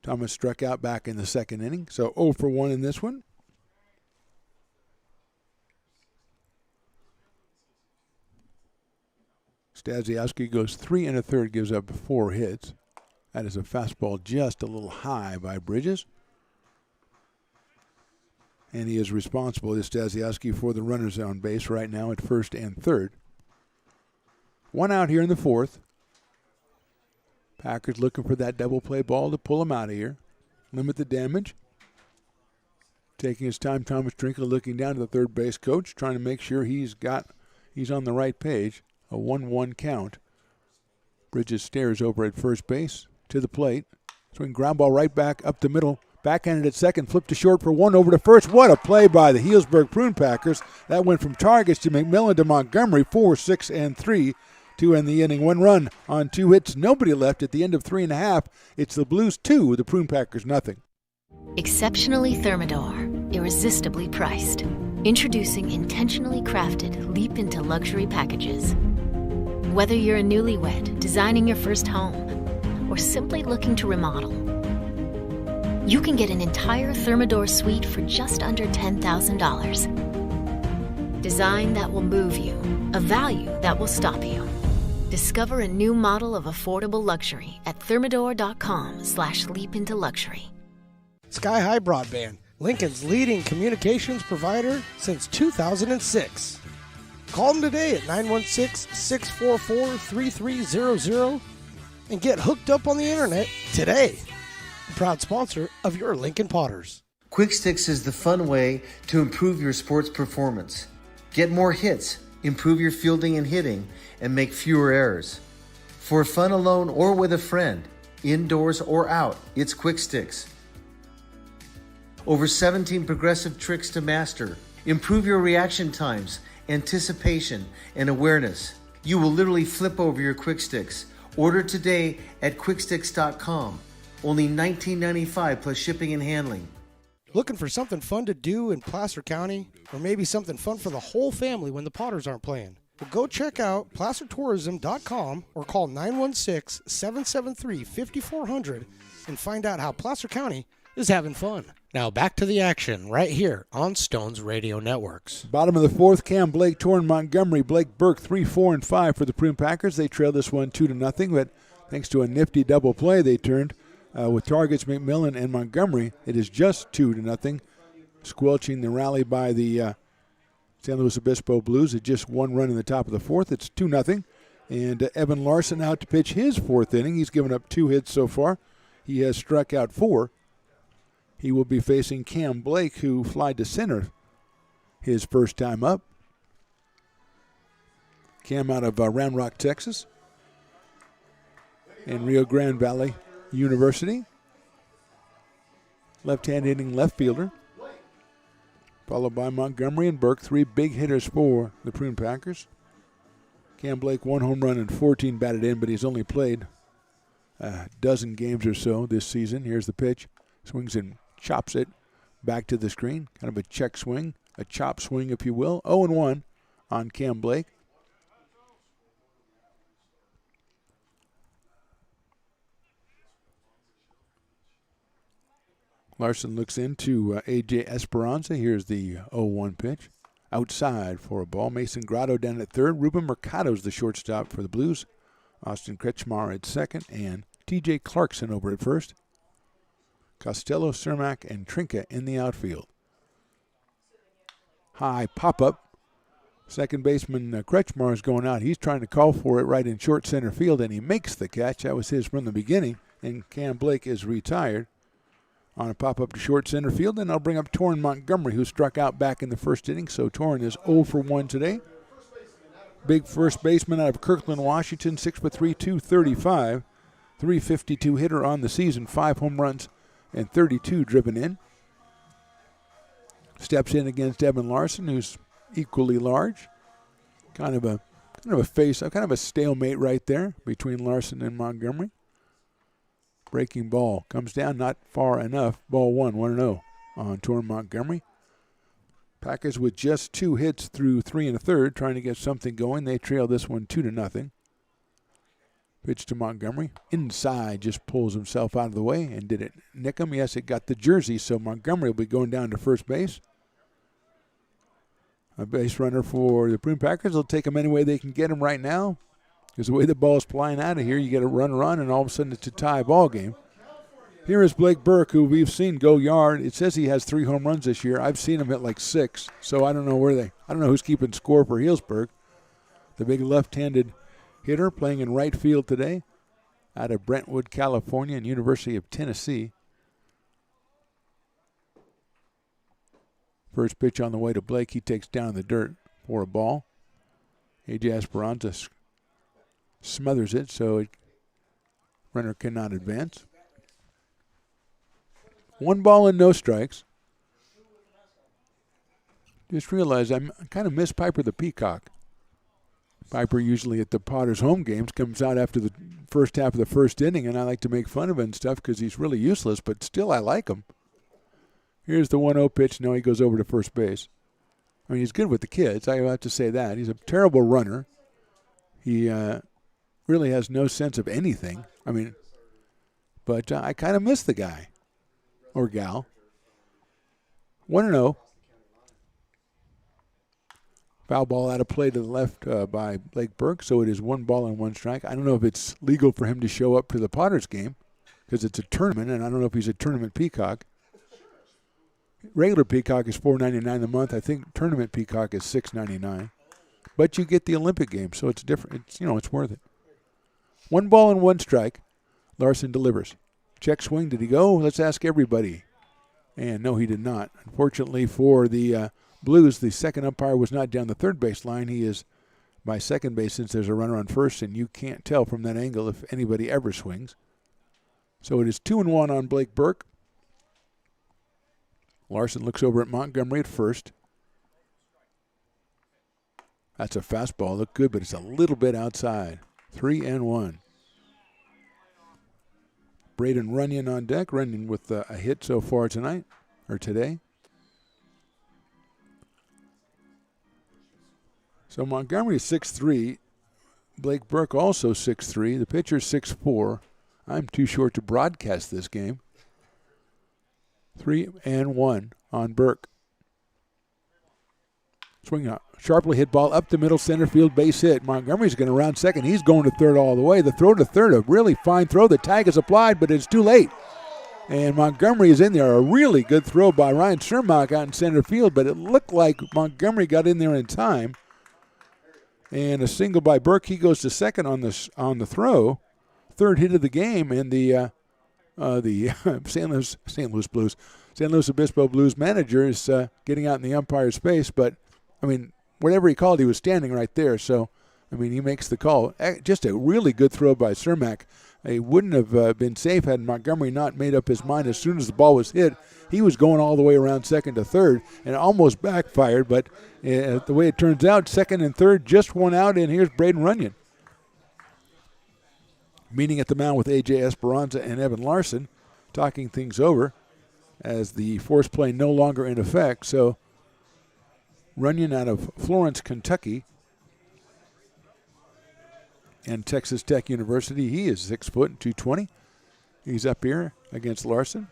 Thomas struck out back in the second inning, so 0 for 1 in this one. Stasiowski goes 3 1/3, gives up 4 hits. That is a fastball just a little high by Bridges. And he is responsible, is Stasiowski, for the runners on base right now at first and third. One out here in the fourth. Packers looking for that double play ball to pull him out of here. Limit the damage. Taking his time, Thomas Trinka looking down to the third base coach, trying to make sure he's on the right page. A 1-1 count. Bridges stares over at first base to the plate. Swing ground ball right back up the middle. Backhanded at second, flipped to short for one, over to first. What a play by the Healdsburg Prune Packers. That went from Targets to McMillan to Montgomery, 4, 6, and 3 2 in the inning. 1 run on 2 hits. Nobody left at the end of 3.5. It's the Blues 2, the Prune Packers nothing. Exceptionally Thermidor, irresistibly priced. Introducing intentionally crafted leap into luxury packages. Whether you're a newlywed designing your first home or simply looking to remodel, you can get an entire Thermidor suite for just under $10,000. Design that will move you, a value that will stop you. Discover a new model of affordable luxury at thermidor.com/leapintoluxury. Sky High Broadband, Lincoln's leading communications provider since 2006. Call them today at 916-644-3300 and get hooked up on the internet today. Proud sponsor of your Lincoln Potters. Quick Sticks is the fun way to improve your sports performance. Get more hits, improve your fielding and hitting, and make fewer errors. For fun alone or with a friend, indoors or out, it's Quick Sticks. Over 17 progressive tricks to master. Improve your reaction times, anticipation, and awareness. You will literally flip over your Quick Sticks. Order today at quicksticks.com. Only $19.95 plus shipping and handling. Looking for something fun to do in Placer County? Or maybe something fun for the whole family when the Potters aren't playing? Well, go check out placertourism.com or call 916-773-5400 and find out how Placer County is having fun. Now back to the action right here on Stones Radio Networks. Bottom of the fourth, Cam Blake, Torrin Montgomery, Blake Burke, 3, 4, and 5 for the Prune Packers. They trailed this one 2-0, but thanks to a nifty double play they turned with targets McMillan and Montgomery. It is just 2-0, squelching the rally by the San Luis Obispo Blues at just 1 run in the top of the fourth. It's 2-0, and Evan Larson out to pitch his fourth inning. He's given up 2 hits so far. He has struck out 4. He will be facing Cam Blake, who flied to center his first time up. Cam out of Round Rock, Texas, and Rio Grande Valley University. Left-hand hitting left fielder. Followed by Montgomery and Burke, 3 big hitters for the Prune Packers. Cam Blake, 1 home run and 14 batted in, but he's only played a dozen games or so this season. Here's the pitch. Swings and chops it back to the screen. Kind of a check swing, a chop swing, if you will. 0-1 on Cam Blake. Larson looks into A.J. Esperanza. Here's the 0-1 pitch. Outside for a ball. Mason Grotto down at third. Ruben Mercado's the shortstop for the Blues. Austin Kretschmar at second. And T.J. Clarkson over at first. Costello, Cermak, and Trinka in the outfield. High pop-up. Second baseman Kretschmar is going out. He's trying to call for it right in short center field, and he makes the catch. That was his from the beginning, and Cam Blake is retired on a pop-up to short center field. And I'll bring up Torrin Montgomery, who struck out back in the first inning. So Torrin is 0 for 1 today. Big first baseman out of Kirkland, Washington, 6'3", 235. 352 hitter on the season, 5 home runs and 32 driven in. Steps in against Evan Larson, who's equally large. Kind of a stalemate right there between Larson and Montgomery. Breaking ball comes down, not far enough. Ball 1-0 on Torrin Montgomery. Packers with just 2 hits through 3 1/3, trying to get something going. They trail this one 2-0. Pitch to Montgomery. Inside, just pulls himself out of the way. And did it nick him? Yes, it got the jersey, so Montgomery will be going down to first base. A base runner for the Prune Packers. They'll take him any way they can get him right now. Because the way the ball is flying out of here, you get a runner on, and all of a sudden it's a tie ball game. Here is Blake Burke, who we've seen go yard. It says he has 3 home runs this year. I've seen him hit like 6, so I don't know who's keeping score for Healdsburg. The big left-handed hitter playing in right field today out of Brentwood, California, and University of Tennessee. First pitch on the way to Blake. He takes down the dirt for a ball. A.J. Esperanza smothers it, so runner cannot advance. 1 ball and no strikes. Just realized I kind of missed Piper the Peacock. Piper usually at the Potters home games comes out after the first half of the first inning, and I like to make fun of him and stuff because he's really useless, but still I like him. Here's the 1-0 pitch. No, he goes over to first base. I mean, he's good with the kids. I have to say that. He's a terrible runner. He really has no sense of anything. I mean, but I kind of miss the guy or gal. 1-0. Foul ball out of play to the left by Blake Burke, so it is 1 ball and 1 strike. I don't know if it's legal for him to show up to the Potters game because it's a tournament, and I don't know if he's a tournament peacock. Regular peacock is $4.99 a month. I think tournament peacock is $6.99. But you get the Olympic game, so it's different. It's worth it. 1 ball and 1 strike. Larson delivers. Check swing. Did he go? Let's ask everybody. And no, he did not. Unfortunately for the Blues, the second umpire was not down the third base line. He is by second base since there's a runner on first, and you can't tell from that angle if anybody ever swings. So it is 2-1 on Blake Burke. Larson looks over at Montgomery at first. That's a fastball. Looked good, but it's a little bit outside. 3-1. Braden Runyon on deck. Runyon with a hit so far tonight, or today. So Montgomery is 6'3". Blake Burke also 6'3". The pitcher's 6'4". I'm too short to broadcast this game. 3-1 on Burke. Swing a sharply hit ball up the middle, center field, base hit. Montgomery's going to round second. He's going to third all the way. The throw to third, a really fine throw. The tag is applied, but it's too late. And Montgomery is in there. A really good throw by Ryan Cermak out in center field, but it looked like Montgomery got in there in time. And a single by Burke. He goes to second on the throw. Third hit of the game, and the San Luis Obispo Blues manager is getting out in the umpire's space. But, I mean, whatever he called, he was standing right there. So, I mean, he makes the call. Just a really good throw by Cermak. He wouldn't have been safe had Montgomery not made up his mind as soon as the ball was hit. He was going all the way around second to third and almost backfired. But the way it turns out, second and third, just one out, and here's Braden Runyon. Meeting at the mound with A.J. Esperanza and Evan Larson, talking things over as the force play no longer in effect. So Runyon out of Florence, Kentucky, and Texas Tech University. He is 6 foot, 220. He's up here against Larson.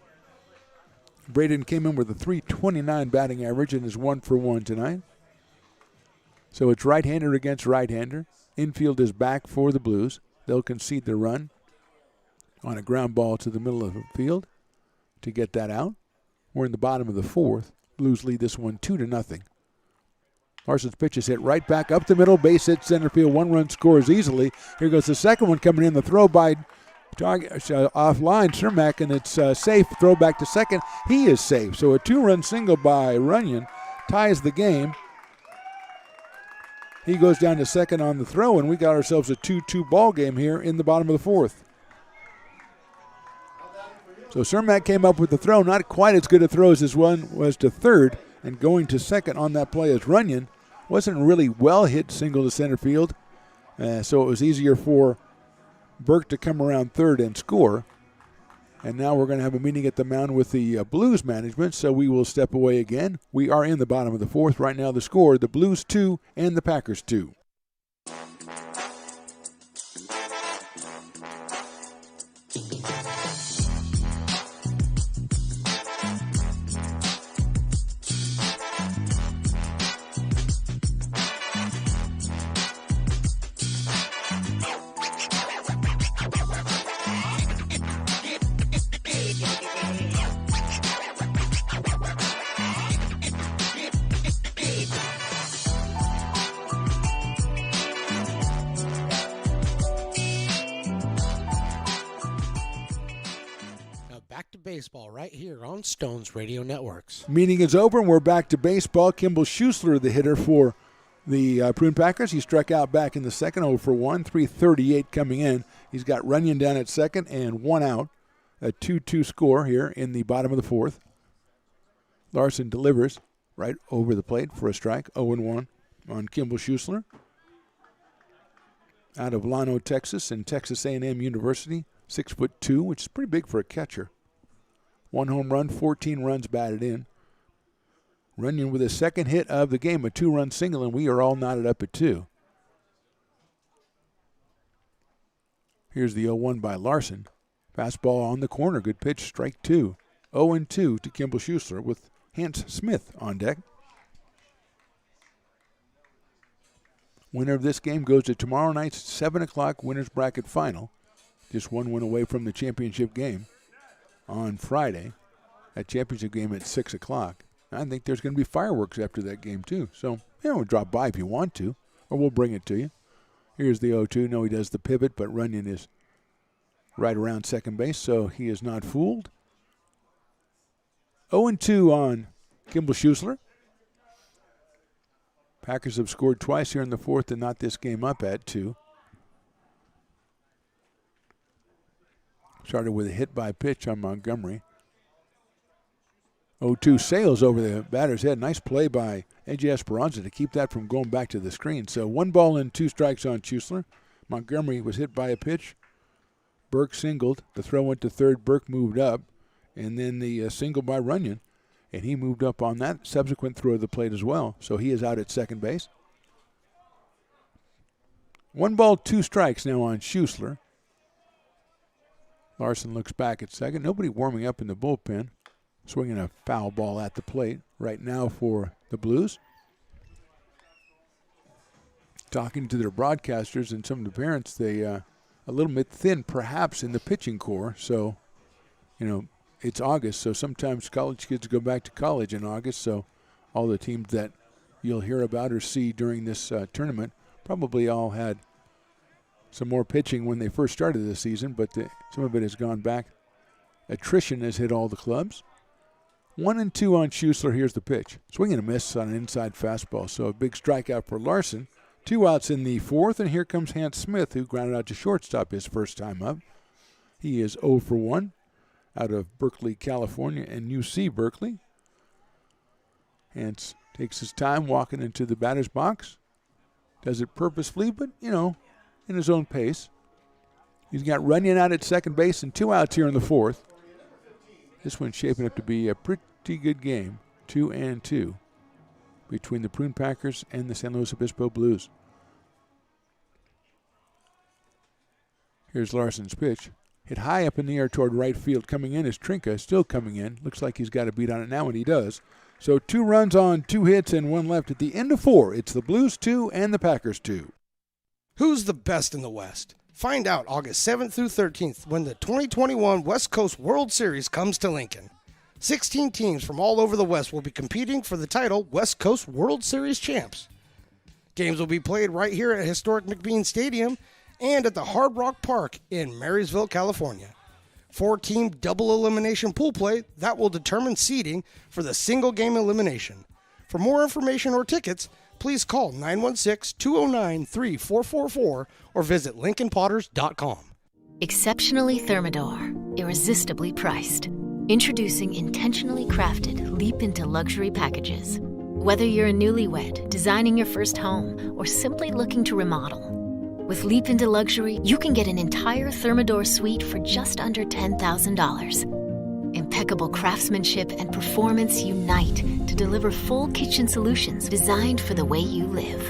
Braden came in with a .329 batting average and is 1 for 1 tonight. So it's right-hander against right-hander. Infield is back for the Blues. They'll concede the run on a ground ball to the middle of the field to get that out. We're in the bottom of the fourth. Blues lead this one 2-0. Larson's pitch is hit right back up the middle, base hit center field. 1 run scores easily. Here goes the second one coming in. The throw by offline Cermak, and it's safe. Throw back to second. He is safe. So a 2-run single by Runyon ties the game. He goes down to second on the throw, and we got ourselves a 2-2 ball game here in the bottom of the fourth. So Cermak came up with the throw, not quite as good a throw as this one was to third, and going to second on that play as Runyon. Wasn't really well hit single to center field, so it was easier for Burke to come around third and score. And now we're going to have a meeting at the mound with the Blues management, so we will step away again. We are in the bottom of the fourth. Right now the score, the Blues 2 and the Packers 2. Baseball right here on Stones Radio Networks. Meeting is over, and we're back to baseball. Kimball Schuessler, the hitter for the Prune Packers. He struck out back in the second, 0 for 1, 338 coming in. He's got Runyon down at second and 1 out. A 2-2 score here in the bottom of the fourth. Larson delivers right over the plate for a strike, 0-1 on Kimball Schuessler. out of Llano, Texas, and Texas A&M University, 6'2", which is pretty big for a catcher. 1 home run, 14 runs batted in. Runyon with his second hit of the game, a 2-run single, and we are all knotted up at 2. Here's the 0-1 by Larson. Fastball on the corner, good pitch, strike 2. 0-2 to Kimball Schuessler with Hans Smith on deck. Winner of this game goes to tomorrow night's 7 o'clock winner's bracket final. Just one win away from the championship game on Friday. That championship game at 6 o'clock. I think there's going to be fireworks after that game, too. So, drop by if you want to, or we'll bring it to you. Here's the 0-2. No, he does the pivot, but Runyon is right around second base, so he is not fooled. 0-2 on Kimball Schuessler. Packers have scored twice here in the fourth and not this game up at 2. Started with a hit by pitch on Montgomery. 0-2 sails over the batter's head. Nice play by A.J. Esperanza to keep that from going back to the screen. So 1 ball and 2 strikes on Schuessler. Montgomery was hit by a pitch. Burke singled. The throw went to third. Burke moved up. And then the single by Runyon. And he moved up on that subsequent throw of the plate as well. So he is out at second base. 1 ball, 2 strikes now on Schuessler. Larson looks back at second. Nobody warming up in the bullpen. Swinging a foul ball at the plate right now for the Blues. Talking to their broadcasters and some of the parents, they a little bit thin perhaps in the pitching core. So, it's August, so sometimes college kids go back to college in August. So all the teams that you'll hear about or see during this tournament probably all had some more pitching when they first started the season, but some of it has gone back. Attrition has hit all the clubs. 1-2 on Schuessler. Here's the pitch. Swing and a miss on an inside fastball. So a big strikeout for Larson. 2 outs in the fourth, and here comes Hans Smith, who grounded out to shortstop his first time up. He is 0 for 1 out of Berkeley, California, and UC Berkeley. Hans takes his time walking into the batter's box. Does it purposefully, but, in his own pace. He's got Runyon out at second base and 2 outs here in the fourth. This one's shaping up to be a pretty good game, 2-2, between the Prune Packers and the San Luis Obispo Blues. Here's Larson's pitch. Hit high up in the air toward right field. Coming in is Trinka, still coming in. Looks like he's got a beat on it now, and he does. So 2 runs on 2 hits and 1 left at the end of 4. It's the Blues 2 and the Packers 2. Who's the best in the West? Find out August 7th through 13th when the 2021 West Coast World Series comes to Lincoln. 16 teams from all over the West will be competing for the title West Coast World Series champs. Games will be played right here at historic McBean Stadium and at the Hard Rock Park in Marysville, California. 4-team double elimination pool play that will determine seeding for the single game elimination. For more information or tickets, please call 916-209-3444 or visit LincolnPotters.com. Exceptionally Thermador, irresistibly priced. Introducing intentionally crafted leap into luxury packages. Whether you're a newlywed, designing your first home, or simply looking to remodel. With Leap into Luxury, you can get an entire Thermador suite for just under $10,000. Impeccable craftsmanship and performance unite to deliver full kitchen solutions designed for the way you live.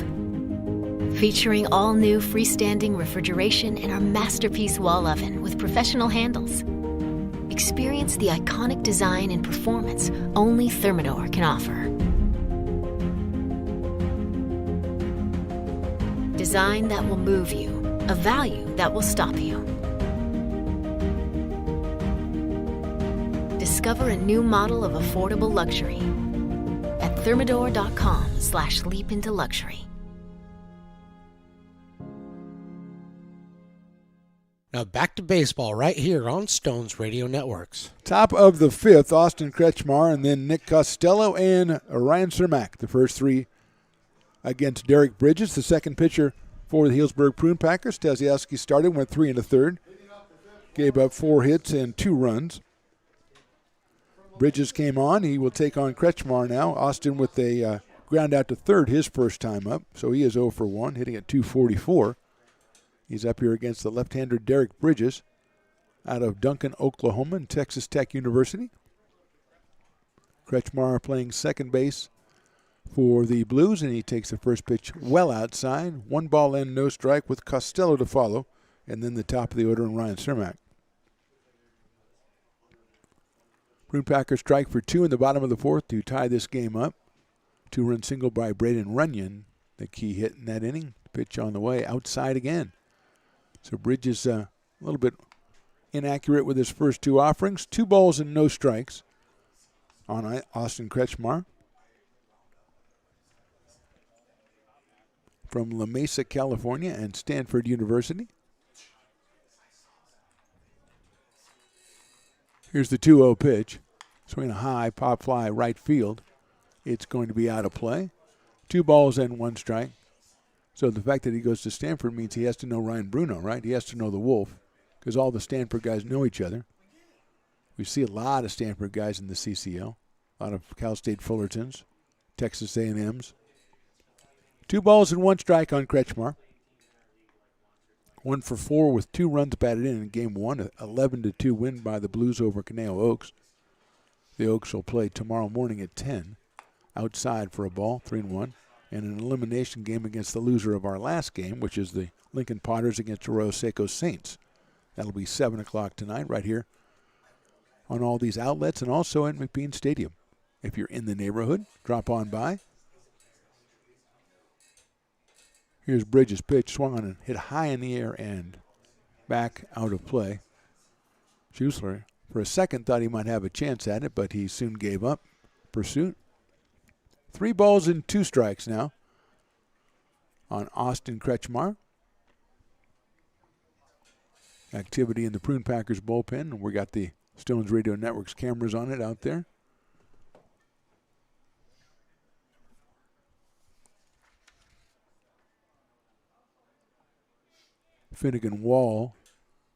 Featuring all-new freestanding refrigeration and our masterpiece wall oven with professional handles. Experience the iconic design and performance only Thermador can offer. Design that will move you, a value that will stop you. Discover a new model of affordable luxury at thermador.com/leapintoluxury. Now back to baseball right here on Stones Radio Networks. Top of the fifth, Austin Kretschmar and then Nick Costello and Ryan Cermak. The first 3 against Derek Bridges. The second pitcher for the Healdsburg Prune Packers. Stasiowski started, went 3 1/3. Gave up 4 hits and 2 runs. Bridges came on. He will take on Kretschmar now. Austin with a ground out to third his first time up. So he is 0 for 1, hitting at .244. He's up here against the left-hander Derek Bridges out of Duncan, Oklahoma, and Texas Tech University. Kretschmar playing second base for the Blues, and he takes the first pitch well outside. 1 ball and no strike with Costello to follow, and then the top of the order and Ryan Cermak. Prune Packers strike for 2 in the bottom of the 4th to tie this game up. 2-run single by Braden Runyon, the key hit in that inning. Pitch on the way, outside again. So Bridges a little bit inaccurate with his first 2 offerings. 2 balls and no strikes on Austin Kretschmar. From La Mesa, California, and Stanford University. Here's the 2-0 pitch. Swing a high, pop fly, right field. It's going to be out of play. 2 balls and 1 strike. So the fact that he goes to Stanford means he has to know Ryan Bruno, right? He has to know the Wolf, because all the Stanford guys know each other. We see a lot of Stanford guys in the CCL. A lot of Cal State Fullertons, Texas A&Ms. 2 balls and 1 strike on Kretschmar. 1 for 4 with 2 runs batted in Game 1, an 11-2 win by the Blues over Caneo Oaks. The Oaks will play tomorrow morning at 10, outside for a ball, 3-1, and an elimination game against the loser of our last game, which is the Lincoln Potters against Arroyo Seco Saints. That'll be 7 o'clock tonight right here on all these outlets and also at McBean Stadium. If you're in the neighborhood, drop on by. Here's Bridges' pitch, swung on and hit high in the air and back out of play. Schuessler, for a second, thought he might have a chance at it, but he soon gave up pursuit. 3 balls and 2 strikes now on Austin Kretschmar. Activity in the Prune Packers bullpen. We got the Stones Radio Network's cameras on it out there. Finnegan Wall.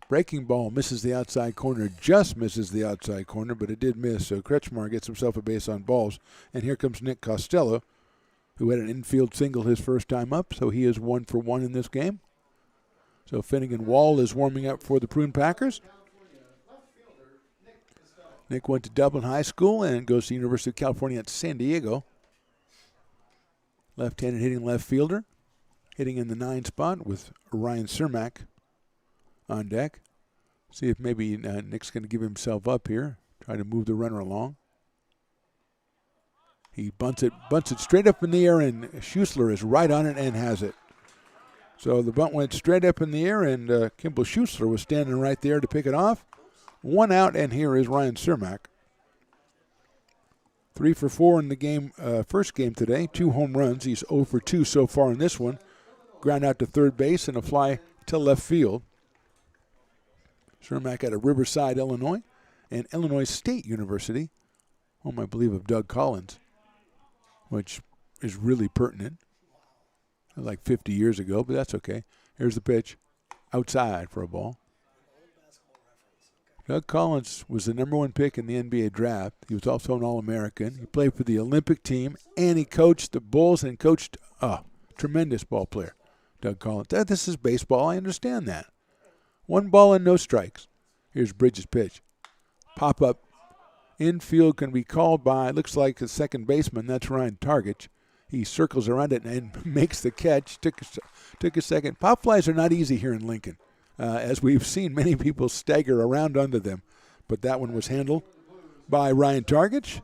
Breaking ball misses the outside corner, just misses the outside corner, but it did miss. So Kretschmar gets himself a base on balls. And here comes Nick Costello, who had an infield single his first time up. So he is 1 for 1 in this game. So Finnegan Wall is warming up for the Prune Packers. Nick went to Dublin High School and goes to the University of California at San Diego. Left-handed hitting left fielder. Hitting in the 9 spot with Ryan Cermak on deck. See if maybe Nick's going to give himself up here. Try to move the runner along. He bunts it straight up in the air, and Schuessler is right on it and has it. So the bunt went straight up in the air, and Kimball Schuessler was standing right there to pick it off. 1 out, and here is Ryan Cermak. 3 for 4 in the game, first game today. 2 home runs. He's 0 for 2 so far in this one. Ground out to third base and a fly to left field. Cermak out of Riverside, Illinois, and Illinois State University, home, I believe, of Doug Collins, which is really pertinent. Like 50 years ago, but that's okay. Here's the pitch. Outside for a ball. Doug Collins was the #1 pick in the NBA draft. He was also an All-American. He played for the Olympic team, and he coached the Bulls and coached a tremendous ball player. Doug Collins. This is baseball. I understand that. 1 ball and no strikes. Here's Bridges' pitch. Pop up. Infield can be called by, looks like the second baseman. That's Ryan Targich. He circles around it and makes the catch. Took a second. Pop flies are not easy here in Lincoln. As we've seen, many people stagger around under them. But that one was handled by Ryan Targich.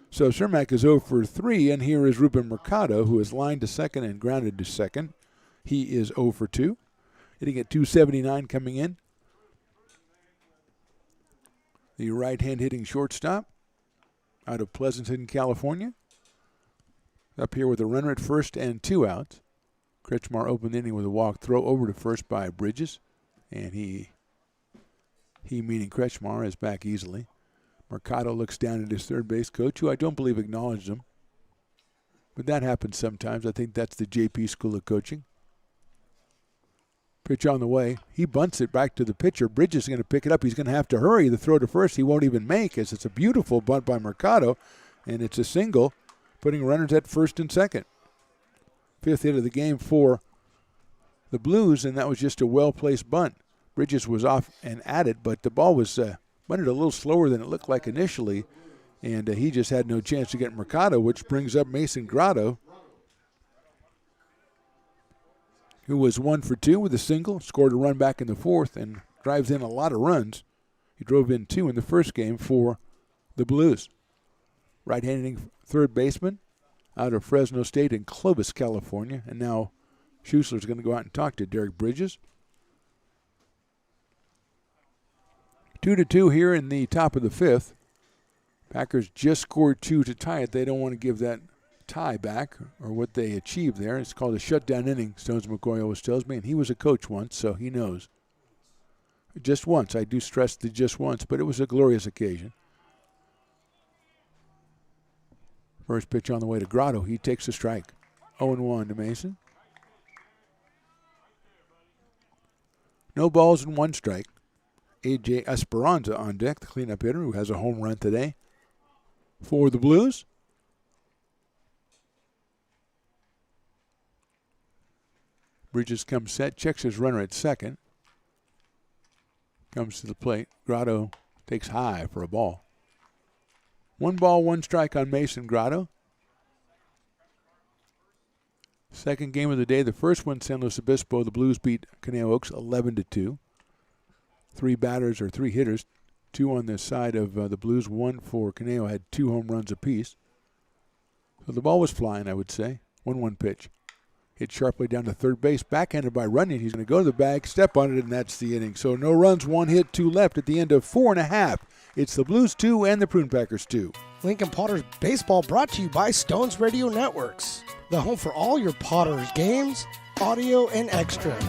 So Cermak is 0 for 3, and here is Ruben Mercado, who is lined to second and grounded to second. He is 0 for 2. Hitting at .279 coming in. The right-hand hitting shortstop out of Pleasanton, California. Up here with a runner at first and 2 outs. Kretschmar opened the inning with a walk throw over to first by Bridges. And he meaning Kretschmar, is back easily. Mercado looks down at his third base coach, who I don't believe acknowledged him. But that happens sometimes. I think that's the JP School of Coaching. Pitch on the way. He bunts it back to the pitcher. Bridges is going to pick it up. He's going to have to hurry. The throw to first he won't even make, as it's a beautiful bunt by Mercado. And it's a single, putting runners at first and second. 5th hit of the game for the Blues, and that was just a well-placed bunt. Bridges was off and at it, but the ball was bunted a little slower than it looked like initially, and he just had no chance to get Mercado, which brings up Mason Grotto, who was 1 for 2 with a single, scored a run back in the fourth, and drives in a lot of runs. He drove in 2 in the first game for the Blues. Right-handed third baseman out of Fresno State in Clovis, California, and now Schussler's going to go out and talk to Derek Bridges. 2-2 here in the top of the fifth. Packers just scored 2 to tie it. They don't want to give that tie back, or what they achieved there. It's called a shutdown inning, Stones McCoy always tells me, and he was a coach once, so he knows. Just once. I do stress the just once, but it was a glorious occasion. First pitch on the way to Grotto. He takes a strike. 0-1 to Mason. No balls and 1 strike. A.J. Esperanza on deck, the cleanup hitter, who has a home run today for the Blues. Bridges comes set, checks his runner at second. Comes to the plate. Grotto takes high for a ball. 1 ball, 1 strike on Mason Grotto. Second game of the day. The first one, San Luis Obispo. The Blues beat Conejo Oaks 11-2. 3 batters or 3 hitters. 2 on the side of the Blues. 1 for Conejo. Had 2 home runs apiece. So the ball was flying, I would say. 1-1 pitch. Hit sharply down to third base. Backhanded by Runyon. He's going to go to the bag, step on it, and that's the inning. So no runs, 1 hit, 2 left at the end of 4 1/2. It's the Blues 2 and the Prune Packers 2. Lincoln Potters Baseball brought to you by Stones Radio Networks, the home for all your Potters games, audio, and extras.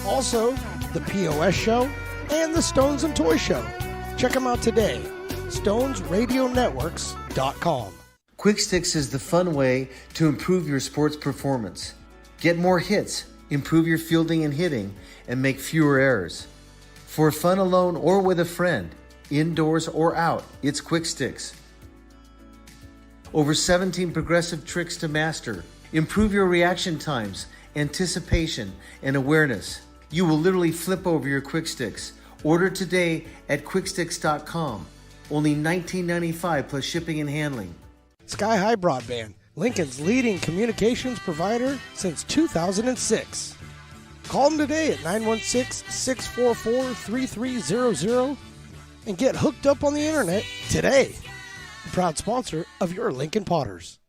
Also, the POS Show and the Stones and Toy Show. Check them out today. StonesRadioNetworks.com. Quick Sticks is the fun way to improve your sports performance. Get more hits, improve your fielding and hitting, and make fewer errors. For fun alone or with a friend, indoors or out, it's Quick Sticks. Over 17 progressive tricks to master. Improve your reaction times, anticipation, and awareness. You will literally flip over your Quick Sticks. Order today at quicksticks.com. Only $19.95 plus shipping and handling. Sky High Broadband, Lincoln's leading communications provider since 2006. Call them today at 916-644-3300 and get hooked up on the internet today. A proud sponsor of your Lincoln Potters.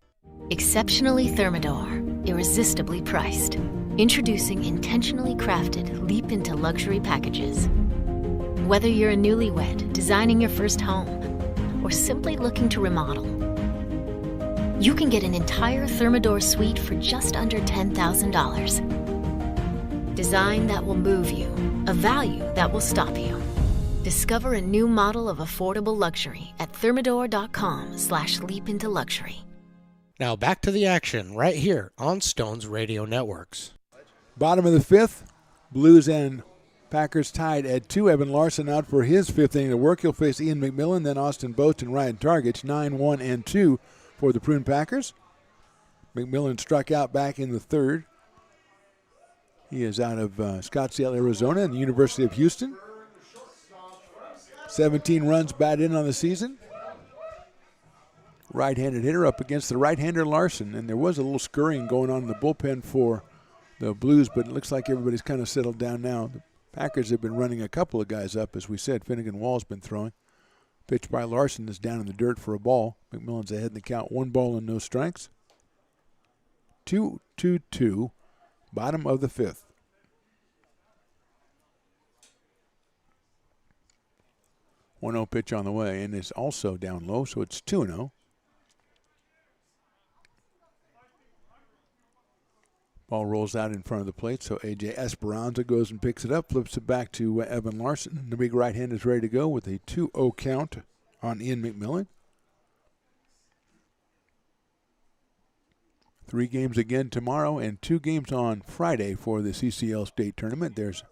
Exceptionally Thermador, irresistibly priced. Introducing intentionally crafted leap into luxury packages. Whether you're a newlywed designing your first home or simply looking to remodel, you can get an entire Thermador suite for just under $10,000. Design that will move you, a value that will stop you. Discover a new model of affordable luxury at thermador.com/leapintoluxury. Now back to the action right here on Stones Radio Networks. Bottom of the fifth, Blues and Packers tied at 2. Evan Larson out for his 5th inning of work. He'll face Ian McMillan, then Austin Boast and Ryan Targich. 9-1-2 for the Prune Packers. McMillan struck out back in the 3rd. He is out of Scottsdale, Arizona, and the University of Houston. 17 runs batted in on the season. Right-handed hitter up against the right-hander Larson, and there was a little scurrying going on in the bullpen for the Blues, but it looks like everybody's kind of settled down now. The Packers have been running a couple of guys up, as we said. Finnegan Wall's been throwing. Pitch by Larson is down in the dirt for a ball. McMillan's ahead in the count. 1 ball and no strikes. 2-2-2, bottom of the 5th. 1-0 pitch on the way, and it's also down low, so it's 2-0. Ball rolls out in front of the plate, so A.J. Esperanza goes and picks it up, flips it back to Evan Larson. The big right hand is ready to go with a 2-0 count on Ian McMillan. 3 games again tomorrow and 2 games on Friday for the CCL State Tournament. There's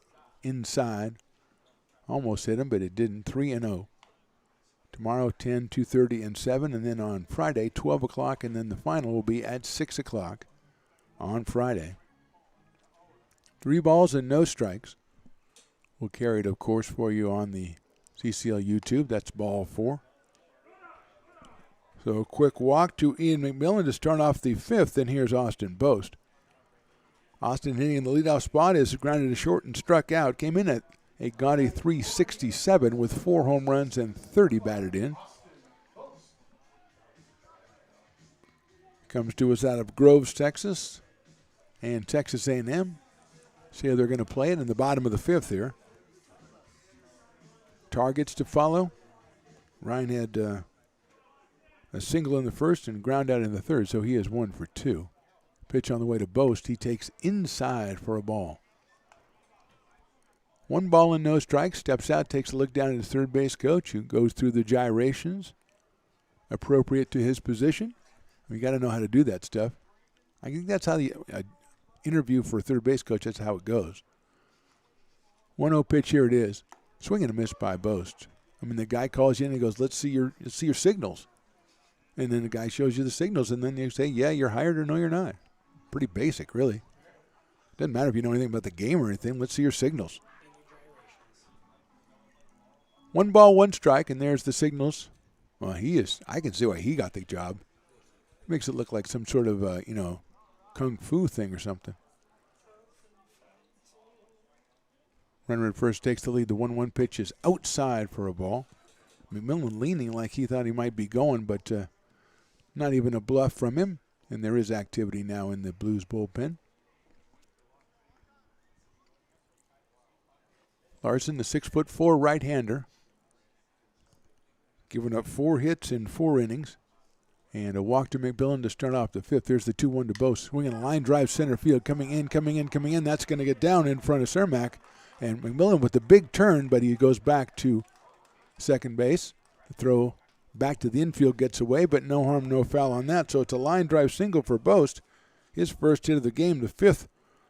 inside. Almost hit him, but it didn't. 3-0. Tomorrow, 10, 2:30, and 7. And then on Friday, 12 o'clock, and then the final will be at 6 o'clock on Friday. 3 balls and no strikes. We'll carry it, of course, for you on the CCL YouTube. That's ball 4. So a quick walk to Ian McMillan to start off the 5th, and here's Austin Boast. Austin hitting in the leadoff spot is grounded to short and struck out. Came in at a gaudy 367 with 4 home runs and 30 batted in. Comes to us out of Groves, Texas, and Texas A&M. See how they're going to play it in the bottom of the 5th here. Targets to follow. Ryan had a single in the first and ground out in the 3rd, so he is 1 for 2. Pitch on the way to Boast. He takes inside for a ball. 1 ball and no strikes. Steps out, takes a look down at his third base coach, who goes through the gyrations appropriate to his position. You got to know how to do that stuff. I think that's how the interview for a third base coach, that's how it goes. 1-0 pitch, here it is. Swing and a miss by Boast. I mean, the guy calls you in and he goes, let's see your signals. And then the guy shows you the signals, and then you say, yeah, you're hired or no, you're not. Pretty basic, really. Doesn't matter if you know anything about the game or anything. Let's see your signals. 1 ball, 1 strike, and there's the signals. Well, I can see why he got the job. Makes it look like some sort of, kung fu thing or something. Runner at first takes the lead. The 1-1 pitch is outside for a ball. McMillan leaning like he thought he might be going, but not even a bluff from him. And there is activity now in the Blues bullpen. Larson, the 6'4" right-hander, giving up 4 hits in 4 innings. And a walk to McMillan to start off the 5th. There's the 2-1 to Boast. Swinging a line drive center field. Coming in. That's going to get down in front of Cermak. And McMillan with the big turn, but he goes back to second base. The throw back to the infield gets away, but no harm, no foul on that. So it's a line drive single for Boast. His first hit of the game, the 5th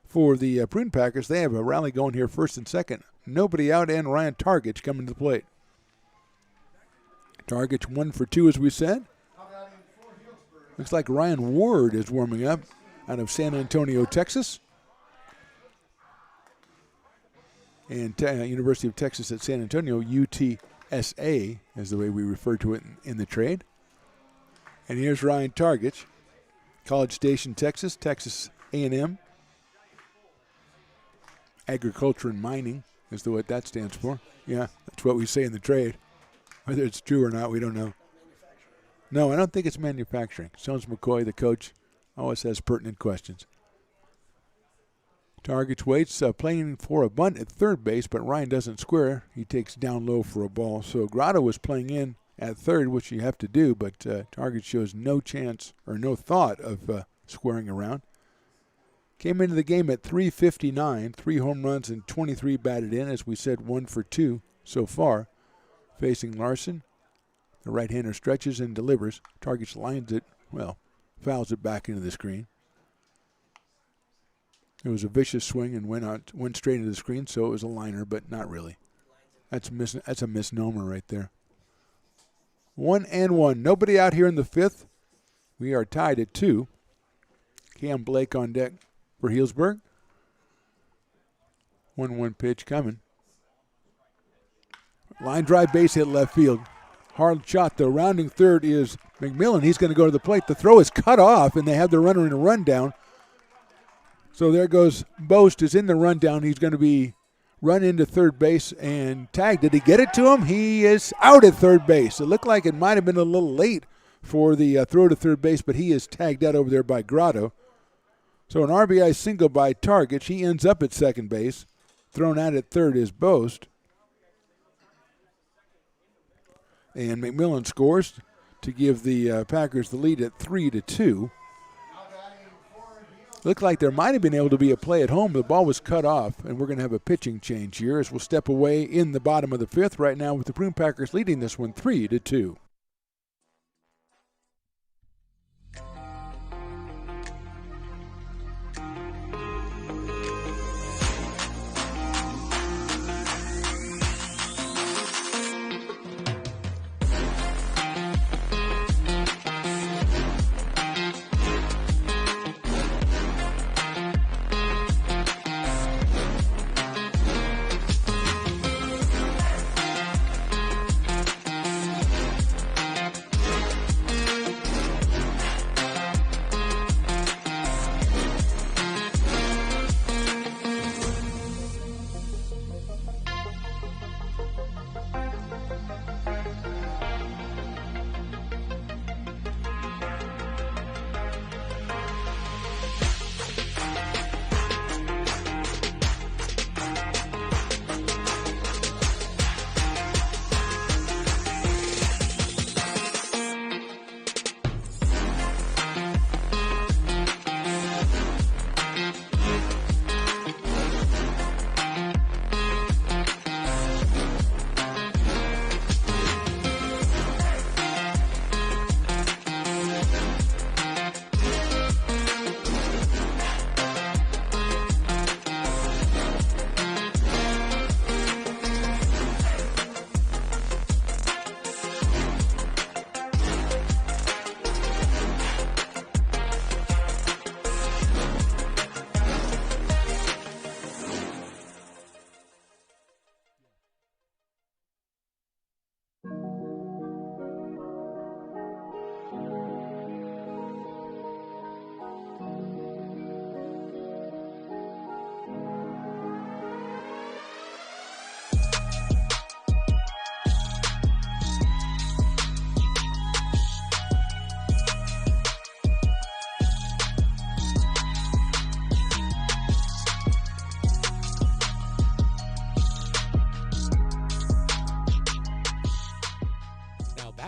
for the Prune Packers. They have a rally going here, 1st and 2nd. Nobody out, and Ryan Targich coming to the plate. Targich 1 for 2, as we said. Looks like Ryan Ward is warming up out of San Antonio, Texas. And University of Texas at San Antonio, UTSA is the way we refer to it in the trade. And here's Ryan Targich, College Station, Texas, Texas A&M. Agriculture and Mining is what that stands for. Yeah, that's what we say in the trade. Whether it's true or not, we don't know. No, I don't think it's manufacturing. Stones McCoy, the coach, always has pertinent questions. Targich waits, playing for a bunt at third base, but Ryan doesn't square. He takes down low for a ball. So Grotto was playing in at third, which you have to do, but Targich shows no chance or no thought of squaring around. Came into the game at 359, 3 home runs and 23 batted in, as we said, 1 for 2 so far. Facing Larson. The right-hander stretches and delivers. Targich lines it, fouls it back into the screen. It was a vicious swing and went straight into the screen, so it was a liner, but not really. That's a misnomer right there. 1-1. Nobody out here in the 5th. We are tied at 2. Cam Blake on deck for Healdsburg. 1-1 pitch coming. Line drive, base hit left field. Hard shot. The rounding third is McMillan. He's going to go to the plate. The throw is cut off, and they have the runner in a rundown. So there goes Boast is in the rundown. He's going to be run into third base and tagged. Did he get it to him? He is out at third base. It looked like it might have been a little late for the throw to third base, but he is tagged out over there by Grotto. So an RBI single by Targich. He ends up at second base. Thrown out at third is Boast. And McMillan scores to give the Packers the lead at 3-2. Looked like there might have been able to be a play at home. The ball was cut off, and we're going to have a pitching change here as we'll step away in the bottom of the 5th right now with the Prune Packers leading this one 3-2.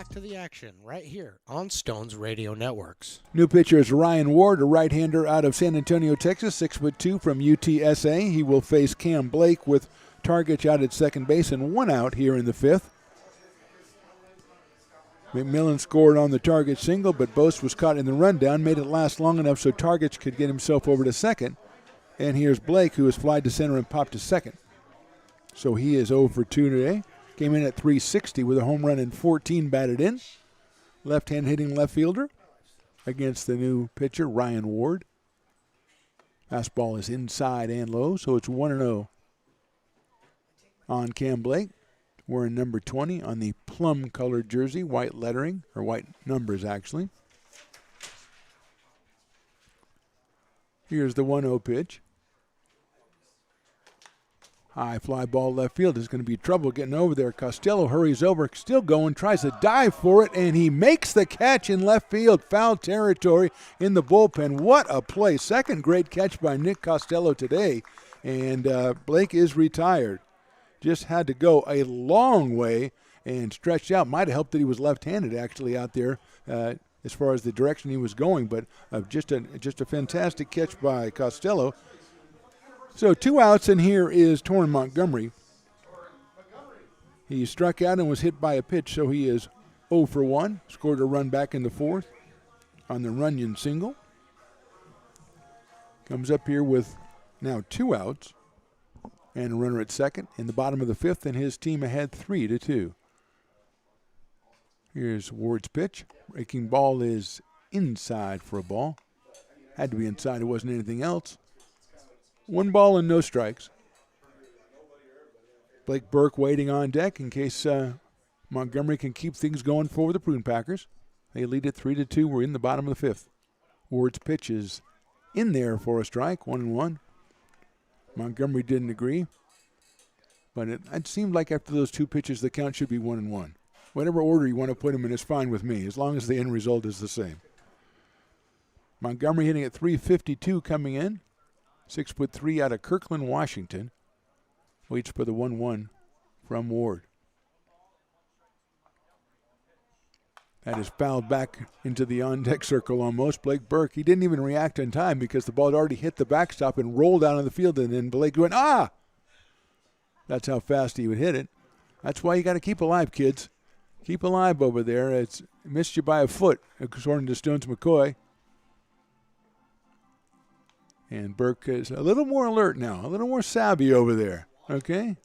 back to the action right here on Stones Radio Networks. New pitcher is Ryan Ward, a right-hander out of San Antonio, Texas, 6'2" from UTSA. He will face Cam Blake with Targich out at second base and one out here in the fifth. McMillan scored on the Targich single, but Boast was caught in the rundown, made it last long enough so Targich could get himself over to second. And here's Blake, who has flied to center and popped to second. So he is 0 for 2 today. Came in at 360 with a home run and 14 batted in. Left-hand hitting left fielder against the new pitcher, Ryan Ward. Fastball is inside and low, so it's 1-0 on Cam Blake. Wearing number 20 on the plum-colored jersey, white lettering, or white numbers, actually. Here's the 1-0 pitch. High fly ball left field. There's going to be trouble getting over there. Costello hurries over, still going, tries to dive for it, and he makes the catch in left field. Foul territory in the bullpen. What a play. Second great catch by Nick Costello today, and Blake is retired. Just had to go a long way and stretched out. Might have helped that he was left-handed actually out there as far as the direction he was going, but just a fantastic catch by Costello. So 2 outs, and here is Torrin Montgomery. He struck out and was hit by a pitch, so he is 0 for 1. Scored a run back in the fourth on the Runyon single. Comes up here with now 2 outs. And a runner at second in the bottom of the fifth, and his team ahead 3-2. Here's Ward's pitch. Breaking ball is inside for a ball. Had to be inside. It wasn't anything else. 1 ball and no strikes. Blake Burke waiting on deck in case Montgomery can keep things going for the Prune Packers. They lead it 3-2. We're in the bottom of the fifth. Ward's pitch is in there for a strike, 1-1. Montgomery didn't agree, but it seemed like after those 2 pitches, the count should be 1-1. Whatever order you want to put them in is fine with me, as long as the end result is the same. Montgomery hitting at 352 coming in, 6'3" out of Kirkland, Washington. Waits for the 1-1 from Ward. That is fouled back into the on-deck circle almost. Blake Burke, he didn't even react in time because the ball had already hit the backstop and rolled out on the field, and then Blake went, ah! That's how fast he would hit it. That's why you got to keep alive, kids. Keep alive over there. It's missed you by a foot, according to Stones McCoy. And Burke is a little more alert now, a little more savvy over there, okay?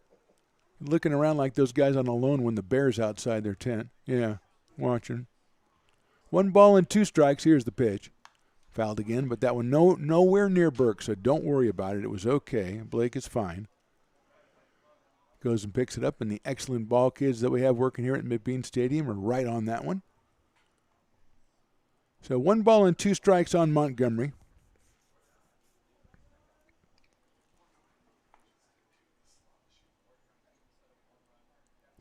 Looking around like those guys on alone when the bear's outside their tent. Yeah. Watching. 1 ball and 2 strikes. Here's the pitch. Fouled again, but that one nowhere near Burke, so don't worry about it. It was okay. Blake is fine. Goes and picks it up, and the excellent ball kids that we have working here at McBean Stadium are right on that one. So 1 ball and 2 strikes on Montgomery.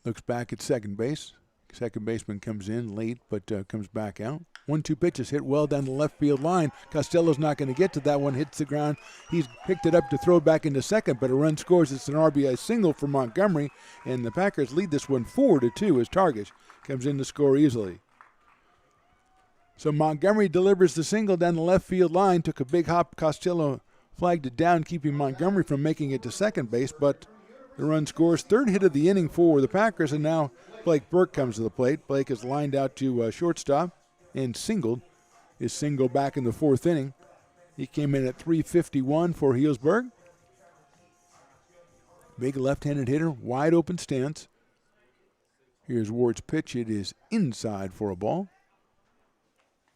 Looks back at second base. Second baseman comes in late, but comes back out. 1-2 pitches hit well down the left field line. Costello's not going to get to that one. Hits the ground. He's picked it up to throw back into second, but a run scores. It's an RBI single for Montgomery, and the Packers lead this one 4-2 as Targich comes in to score easily. So Montgomery delivers the single down the left field line. Took a big hop. Costello flagged it down, keeping Montgomery from making it to second base, but the run scores. Third hit of the inning for the Packers, and now Blake Burke comes to the plate. Blake is lined out to shortstop and singled. His single back in the 4th inning. He came in at 351 for Healdsburg. Big left-handed hitter, wide open stance. Here's Ward's pitch. It is inside for a ball.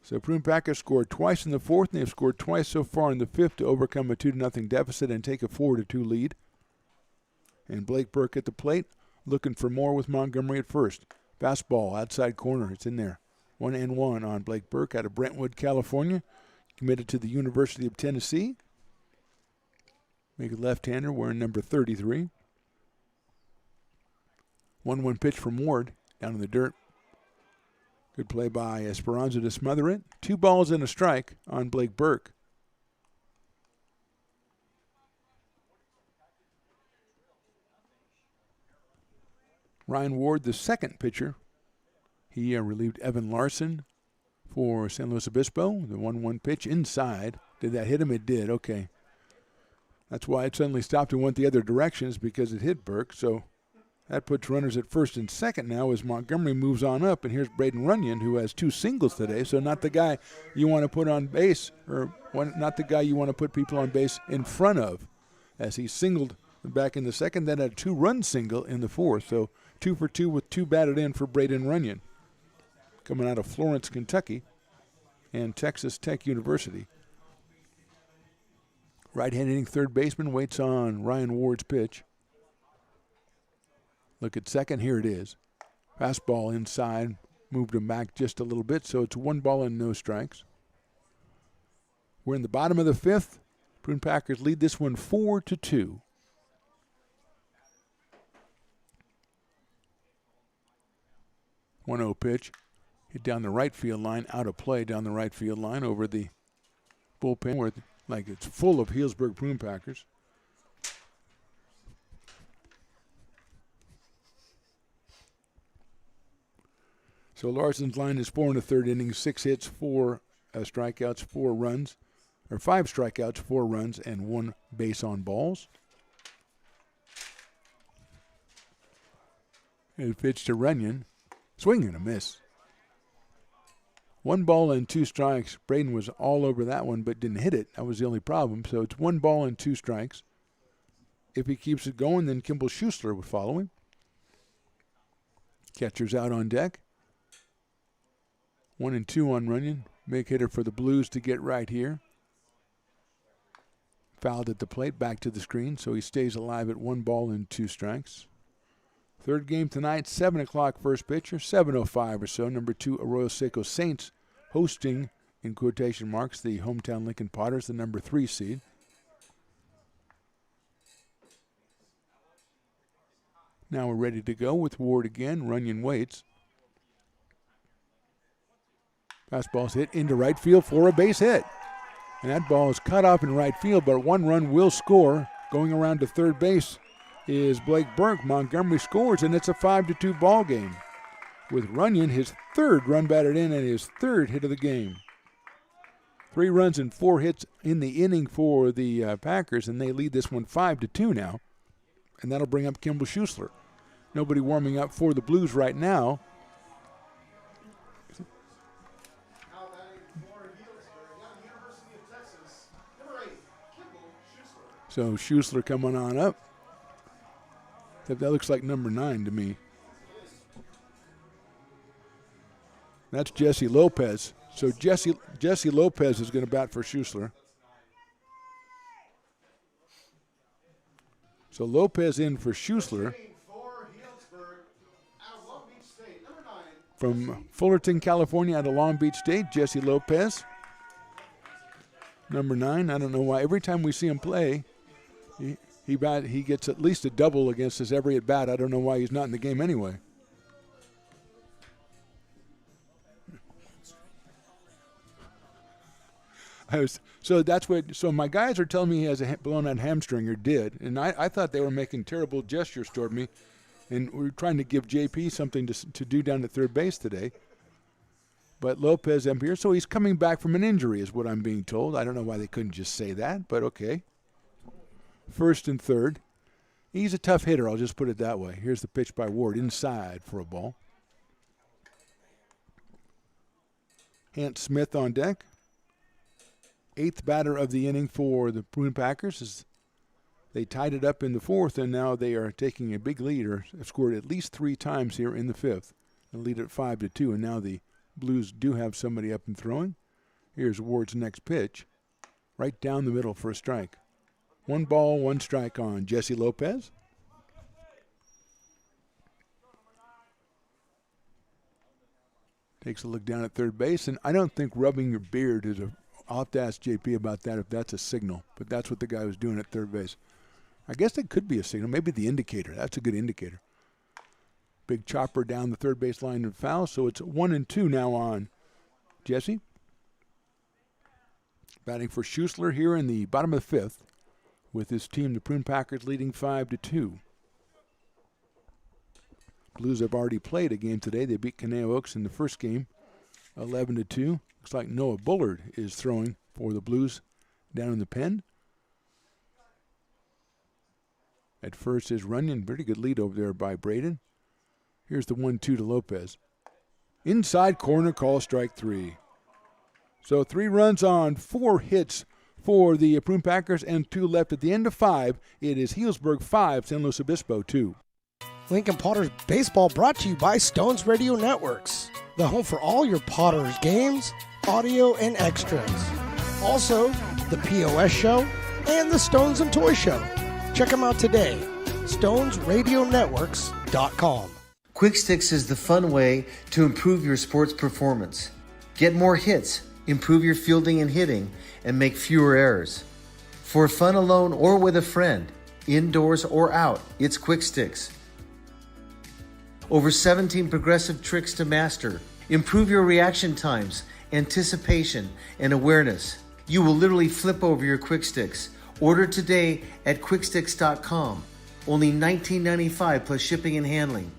So Prune Packers scored twice in the 4th, and they've scored twice so far in the 5th to overcome a 2-0 deficit and take a 4-2 lead. And Blake Burke at the plate, looking for more with Montgomery at first. Fastball, outside corner, it's in there. 1-1 on Blake Burke out of Brentwood, California. Committed to the University of Tennessee. Make a left-hander wearing number 33. 1-1 pitch from Ward down in the dirt. Good play by Esperanza to smother it. 2 balls and a strike on Blake Burke. Ryan Ward, the second pitcher. He relieved Evan Larson for San Luis Obispo. The 1-1 pitch inside. Did that hit him? It did. Okay. That's why it suddenly stopped and went the other direction, is because it hit Burke. So that puts runners at first and second now as Montgomery moves on up. And here's Braden Runyon, who has 2 singles today. So not the guy you want to put on base, or not the guy you want to put people on base in front of, as he singled back in the second, then had a 2-run single in the fourth. So 2 for 2 with 2 batted in for Braden Runyon, coming out of Florence, Kentucky, and Texas Tech University. Right-hand hitting third baseman waits on Ryan Ward's pitch. Look at second. Here it is. Fastball inside. Moved him back just a little bit, so it's 1 ball and no strikes. We're in the bottom of the fifth. Prune Packers lead this one 4-2. One-0 pitch. Hit down the right field line, out of play down the right field line over the bullpen where it's full of Healdsburg Prune Packers. So Larson's line is 4 1/3 innings, 6 hits, 4 strikeouts, 4 runs, or 5 strikeouts, 4 runs, and 1 base on balls. And pitch to Runyon. Swing and a miss. 1 ball and 2 strikes. Braden was all over that one but didn't hit it. That was the only problem. So it's 1 ball and 2 strikes. If he keeps it going, then Kimball Schuessler would follow him. Catcher's out on deck. 1 and 2 on Runyon. Big hitter for the Blues to get right here. Fouled at the plate, back to the screen, so he stays alive at 1 ball and 2 strikes. Third game tonight, 7 o'clock first pitcher, 7:05 or so. Number 2, Arroyo Seco Saints hosting, in quotation marks, the hometown Lincoln Potters, the number 3 seed. Now we're ready to go with Ward again. Runyon waits. Fastball's hit into right field for a base hit. And that ball is cut off in right field, but 1 run will score. Going around to third base is Blake Burke. Montgomery scores, and it's a 5-2 ball game, with Runyon his 3rd run batted in and his 3rd hit of the game. 3 runs and 4 hits in the inning for the Packers, and they lead this one 5-2 now. And that'll bring up Kimball Schuessler. Nobody warming up for the Blues right now. So Schuessler coming on up. That looks like number 9 to me. That's Jesse Lopez. So Jesse Lopez is going to bat for Schuessler. So Lopez in for Schuessler. From Fullerton, California, out of Long Beach State, Jesse Lopez. Number 9. I don't know why. Every time we see him play, he gets at least a double against us every at bat. I don't know why he's not in the game anyway. So my guys are telling me he has a blown out hamstring, or did, and I thought they were making terrible gestures toward me, and we were trying to give JP something to do down at third base today. But Lopez up here, so he's coming back from an injury is what I'm being told. I don't know why they couldn't just say that, but okay. First and third. He's a tough hitter, I'll just put it that way. Here's the pitch by Ward, inside for a ball. Hant Smith on deck. 8th batter of the inning for the Prune Packers. They tied it up in the 4th, and now they are taking a big lead, or have scored at least 3 times here in the 5th. And lead at 5-2, and now the Blues do have somebody up and throwing. Here's Ward's next pitch. Right down the middle for a strike. 1 ball, 1 strike on Jesse Lopez. Takes a look down at third base, and I don't think rubbing your beard is I'll have to ask JP about that if that's a signal, but that's what the guy was doing at third base. I guess it could be a signal, maybe the indicator. That's a good indicator. Big chopper down the third base line and foul, so it's 1-2 now on Jesse. Batting for Schuessler here in the bottom of the 5th, with his team, the Prune Packers, leading 5-2. Blues have already played a game today. They beat Caneo Oaks in the first game, 11-2. Looks like Noah Bullard is throwing for the Blues down in the pen. At first is Runyon. Pretty good lead over there by Braden. Here's the 1-2 to Lopez. Inside corner, call strike 3. So 3 runs on 4 hits for the Prune Packers and 2 left at the end of 5. It is Healdsburg 5, San Luis Obispo 2. Lincoln Potters Baseball brought to you by Stones Radio Networks, the home for all your Potters games, audio, and extras. Also, the POS Show and the Stones and Toy Show. Check them out today, stonesradionetworks.com. Quick Sticks is the fun way to improve your sports performance. Get more hits, improve your fielding and hitting, and make fewer errors. For fun alone or with a friend, indoors or out, it's Quick Sticks. Over 17 progressive tricks to master. Improve your reaction times, anticipation, and awareness. You will literally flip over your Quick Sticks. Order today at quicksticks.com. Only $19.95 plus shipping and handling.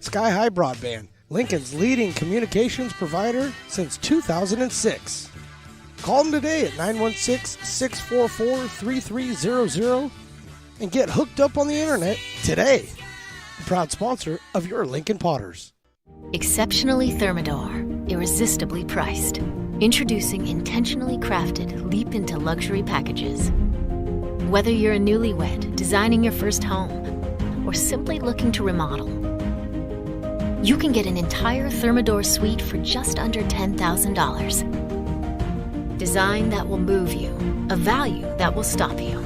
Sky High Broadband, Lincoln's leading communications provider since 2006. Call them today at 916-644-3300 and get hooked up on the internet today. A proud sponsor of your Lincoln Potters. Exceptionally Thermador, irresistibly priced. Introducing intentionally crafted leap into luxury packages. Whether you're a newlywed, designing your first home, or simply looking to remodel, you can get an entire Thermador suite for just under $10,000. Design that will move you, a value that will stop you.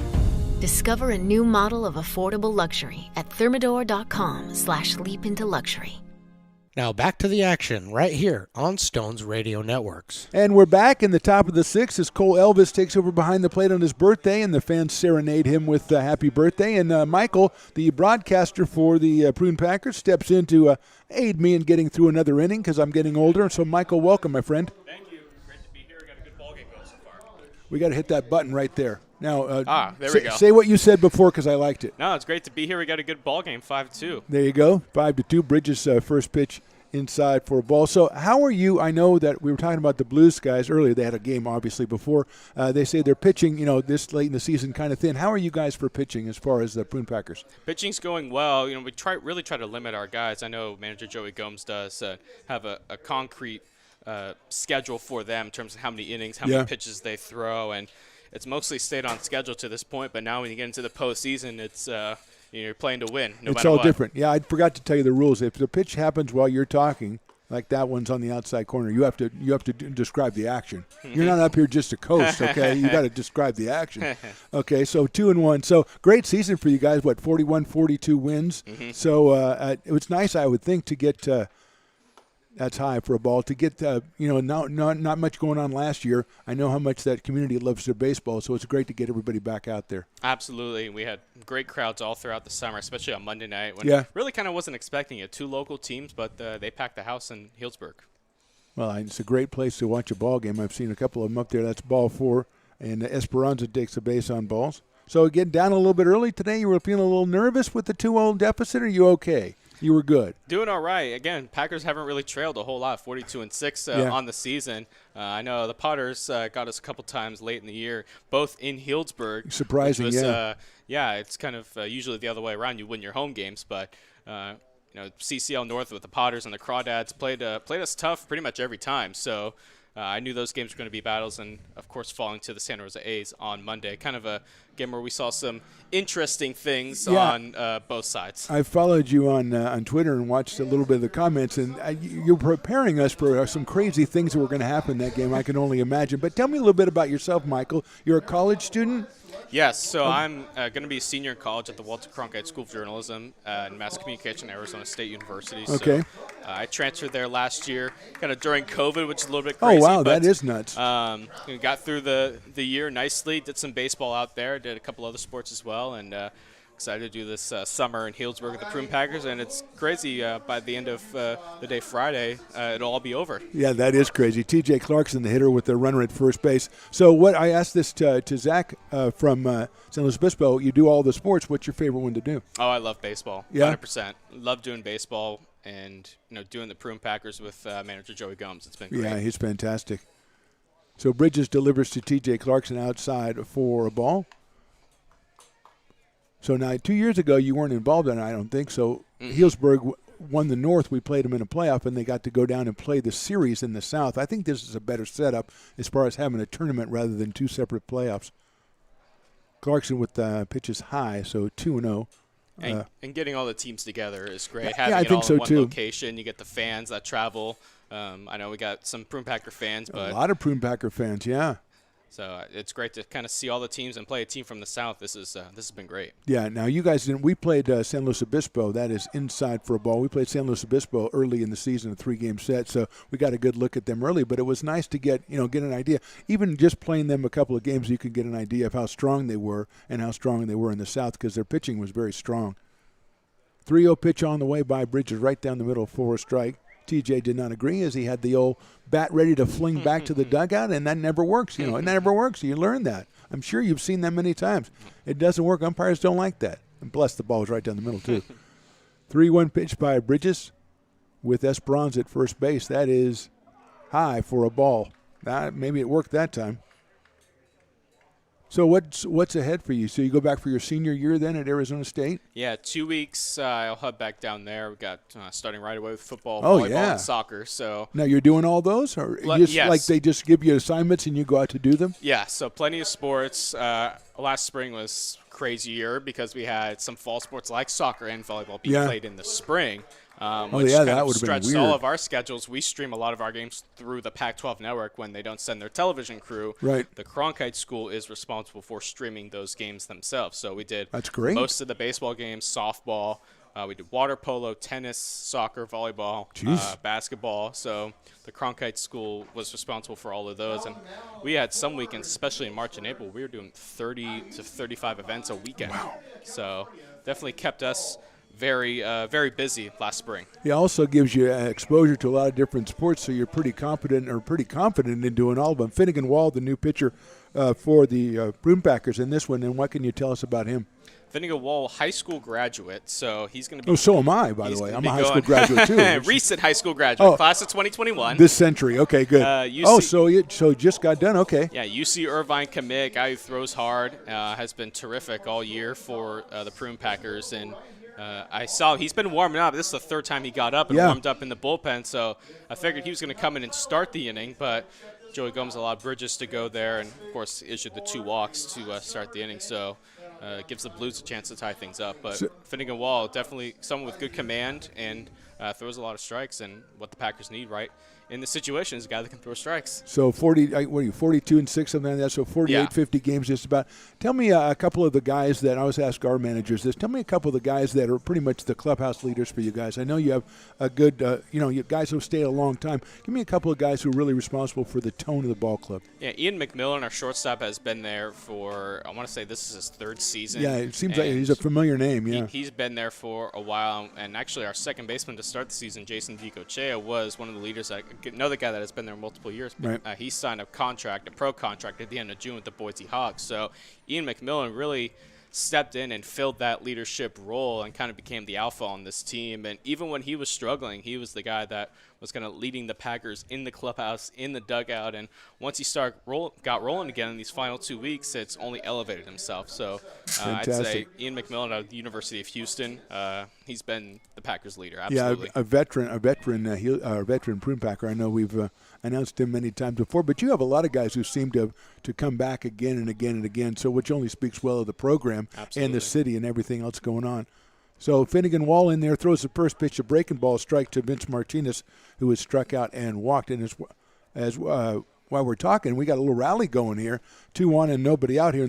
Discover a new model of affordable luxury at thermador.com/leapintoluxury. Now back to the action right here on Stones Radio Networks. And we're back in the top of the 6th as Cole Elvis takes over behind the plate on his birthday, and the fans serenade him with happy birthday. And Michael, the broadcaster for the Prune Packers, steps in to aid me in getting through another inning because I'm getting older. So, Michael, welcome, my friend. Thank you. Great to be here. We got a good ball game going so far. We got to hit that button right there. Now, there we go. Say what you said before because I liked it. No, it's great to be here. We got a good ball game, 5-2. There you go, 5-2. Bridges' first pitch inside for a ball. So how are you? I know that we were talking about the Blues guys earlier. They had a game, obviously, before. They say they're pitching, this late in the season kind of thin. How are you guys for pitching as far as the Prune Packers? Pitching's going well. We really try to limit our guys. I know manager Joey Gomes does have a concrete schedule for them in terms of how many innings, how many pitches they throw, and it's mostly stayed on schedule to this point. But now when you get into the postseason, it's you're playing to win. It's all different. Yeah, I forgot to tell you the rules. If the pitch happens while you're talking, like that one's on the outside corner, you have to describe the action. You're not up here just to coast, okay? You got to describe the action. Okay, so 2-1. So great season for you guys. What, 41, 42 wins? Mm-hmm. So it was nice, I would think, to get. That's high for a ball. To get, not much going on last year. I know how much that community loves their baseball, so it's great to get everybody back out there. Absolutely. We had great crowds all throughout the summer, especially on Monday night when really kind of wasn't expecting it. 2 local teams, but they packed the house in Healdsburg. Well, it's a great place to watch a ball game. I've seen a couple of them up there. That's ball 4, and Esperanza takes the base on balls. So getting down a little bit early today, you were feeling a little nervous with the 2-0 deficit, or are you okay? You were good. Doing all right. Again, Packers haven't really trailed a whole lot, 42-6 on the season. I know the Potters got us a couple times late in the year, both in Healdsburg. Surprising, it's kind of usually the other way around. You win your home games, but CCL North with the Potters and the Crawdads played us tough pretty much every time. So I knew those games were going to be battles, and of course falling to the Santa Rosa A's on Monday. Kind of a game where we saw some interesting things on both sides. I followed you on Twitter and watched a little bit of the comments, and you're preparing us for some crazy things that were going to happen in that game. I can only imagine. But tell me a little bit about yourself, Michael. You're a college student? Yes, so I'm going to be a senior in college at the Walter Cronkite School of Journalism and Mass Communication at Arizona State University. Okay. So I transferred there last year, kind of during COVID, which is a little bit crazy. Oh, wow, that is nuts. Got through the year nicely, did some baseball out there, did a couple other sports as well, and excited to do this summer in Healdsburg with the Prune Packers, and it's crazy. By the end of the day Friday, it'll all be over. Yeah, that is crazy. T.J. Clarkson, the hitter with the runner at first base. So what I asked this to Zach from San Luis Obispo, you do all the sports. What's your favorite one to do? Oh, I love baseball. Yeah? 100%. Love doing baseball. and doing the Prune Packers with manager Joey Gomes. It's been great. Yeah, he's fantastic. So Bridges delivers to T.J. Clarkson outside for a ball. So now 2 years ago you weren't involved in it, I don't think. So Healdsburg won the North. We played them in a playoff, and they got to go down and play the series in the South. I think this is a better setup as far as having a tournament rather than two separate playoffs. Clarkson with pitches high, so 2-0. And getting all the teams together is great. Yeah, Having I it think all so in one too. location, you get the fans that travel. I know we got some Prune Packer fans, but A lot of Prune Packer fans, yeah. So it's great to kind of see all the teams and play a team from the South. This has been great. Yeah, now you guys didn't. We played San Luis Obispo. That is inside for a ball. We played San Luis Obispo early in the season, a 3-game set, so we got a good look at them early. But it was nice to get an idea. Even just playing them a couple of games, you could get an idea of how strong they were and how strong they were in the South because their pitching was very strong. 3-0 pitch on the way by Bridges right down the middle for a strike. TJ did not agree as he had the old bat ready to fling back to the dugout, and that never works. It never works. You learn that. I'm sure you've seen that many times. It doesn't work. Umpires don't like that. And plus, the ball was right down the middle, too. 3-1 pitch by Bridges with Esperanza at first base. That is high for a ball. Maybe it worked that time. So what's ahead for you? So you go back for your senior year then at Arizona State? Yeah, 2 weeks. I'll head back down there. We got starting right away with football, Oh, volleyball, yeah. and soccer. So Now you're doing all those, or yes. like they just give you assignments and you go out to do them? yeah, so plenty of sports. Last spring was crazy year because we had some fall sports like soccer and volleyball being played in the spring. Which yeah, kind that of would've been stretched weird. all of our schedules. We stream a lot of our games through the Pac-12 network when they don't send their television crew. Right. The Cronkite School is responsible for streaming those games themselves. So we did That's great. most of the baseball games, softball. We did water polo, tennis, soccer, volleyball, basketball. So the Cronkite School was responsible for all of those. And we had some weekends, especially in March and April, we were doing 30 to 35 events a weekend. Wow. So definitely kept us very, very busy last spring. It also gives you exposure to a lot of different sports, so you're pretty confident in doing all of them. Finnegan Wall, the new pitcher for the Prune Packers in this one, and what can you tell us about him? Finnegan Wall, high school graduate, so he's going to be. Oh, so am I, by the way. I'm a high school graduate too. Recent high school graduate, class of 2021. This century, okay, good. So just got done, okay. Yeah, UC Irvine commit, guy who throws hard, has been terrific all year for the Prune Packers, and I saw he's been warming up. This is the third time he got up and warmed up in the bullpen, so I figured he was going to come in and start the inning, but Joey Gomes allowed Bridges to go there and, of course, issued the 2 walks to start the inning, so gives the Blues a chance to tie things up. But Finnegan Wall, definitely someone with good command and throws a lot of strikes, and what the Packers need right in this situation is a guy that can throw strikes. So 42 and 6, something like that. So 48, 50 games just about. Tell me a couple of the guys that I always ask our managers this. Tell me a couple of the guys that are pretty much the clubhouse leaders for you guys. I know you have a good, you guys who stayed a long time. Give me a couple of guys who are really responsible for the tone of the ball club. Yeah, Ian McMillan, our shortstop, has been there for, I want to say this is his 3rd season. Yeah, it seems like he's a familiar name, yeah. He's been there for a while, and actually our second baseman to start the season, Jason Vicochea, was one of the leaders. Another guy that has been there multiple years. Right. He signed a pro contract at the end of June with the Boise Hawks. So Ian McMillan really stepped in and filled that leadership role and kind of became the alpha on this team. And even when he was struggling, he was the guy that was kind of leading the Packers in the clubhouse, in the dugout. And once he got rolling again in these final 2 weeks, it's only elevated himself. So I'd say Ian McMillan out of the University of Houston, he's been the Packers leader. Absolutely. Yeah, a veteran Prune Packer. I know we've announced him many times before, but you have a lot of guys who seem to come back again and again and again. So which only speaks well of the program and the city and everything else going on. So Finnegan Wall in there throws the first pitch, a breaking ball strike to Vince Martinez, who was struck out and walked. And as while we're talking, we got a little rally going here. 2-1 and nobody out here.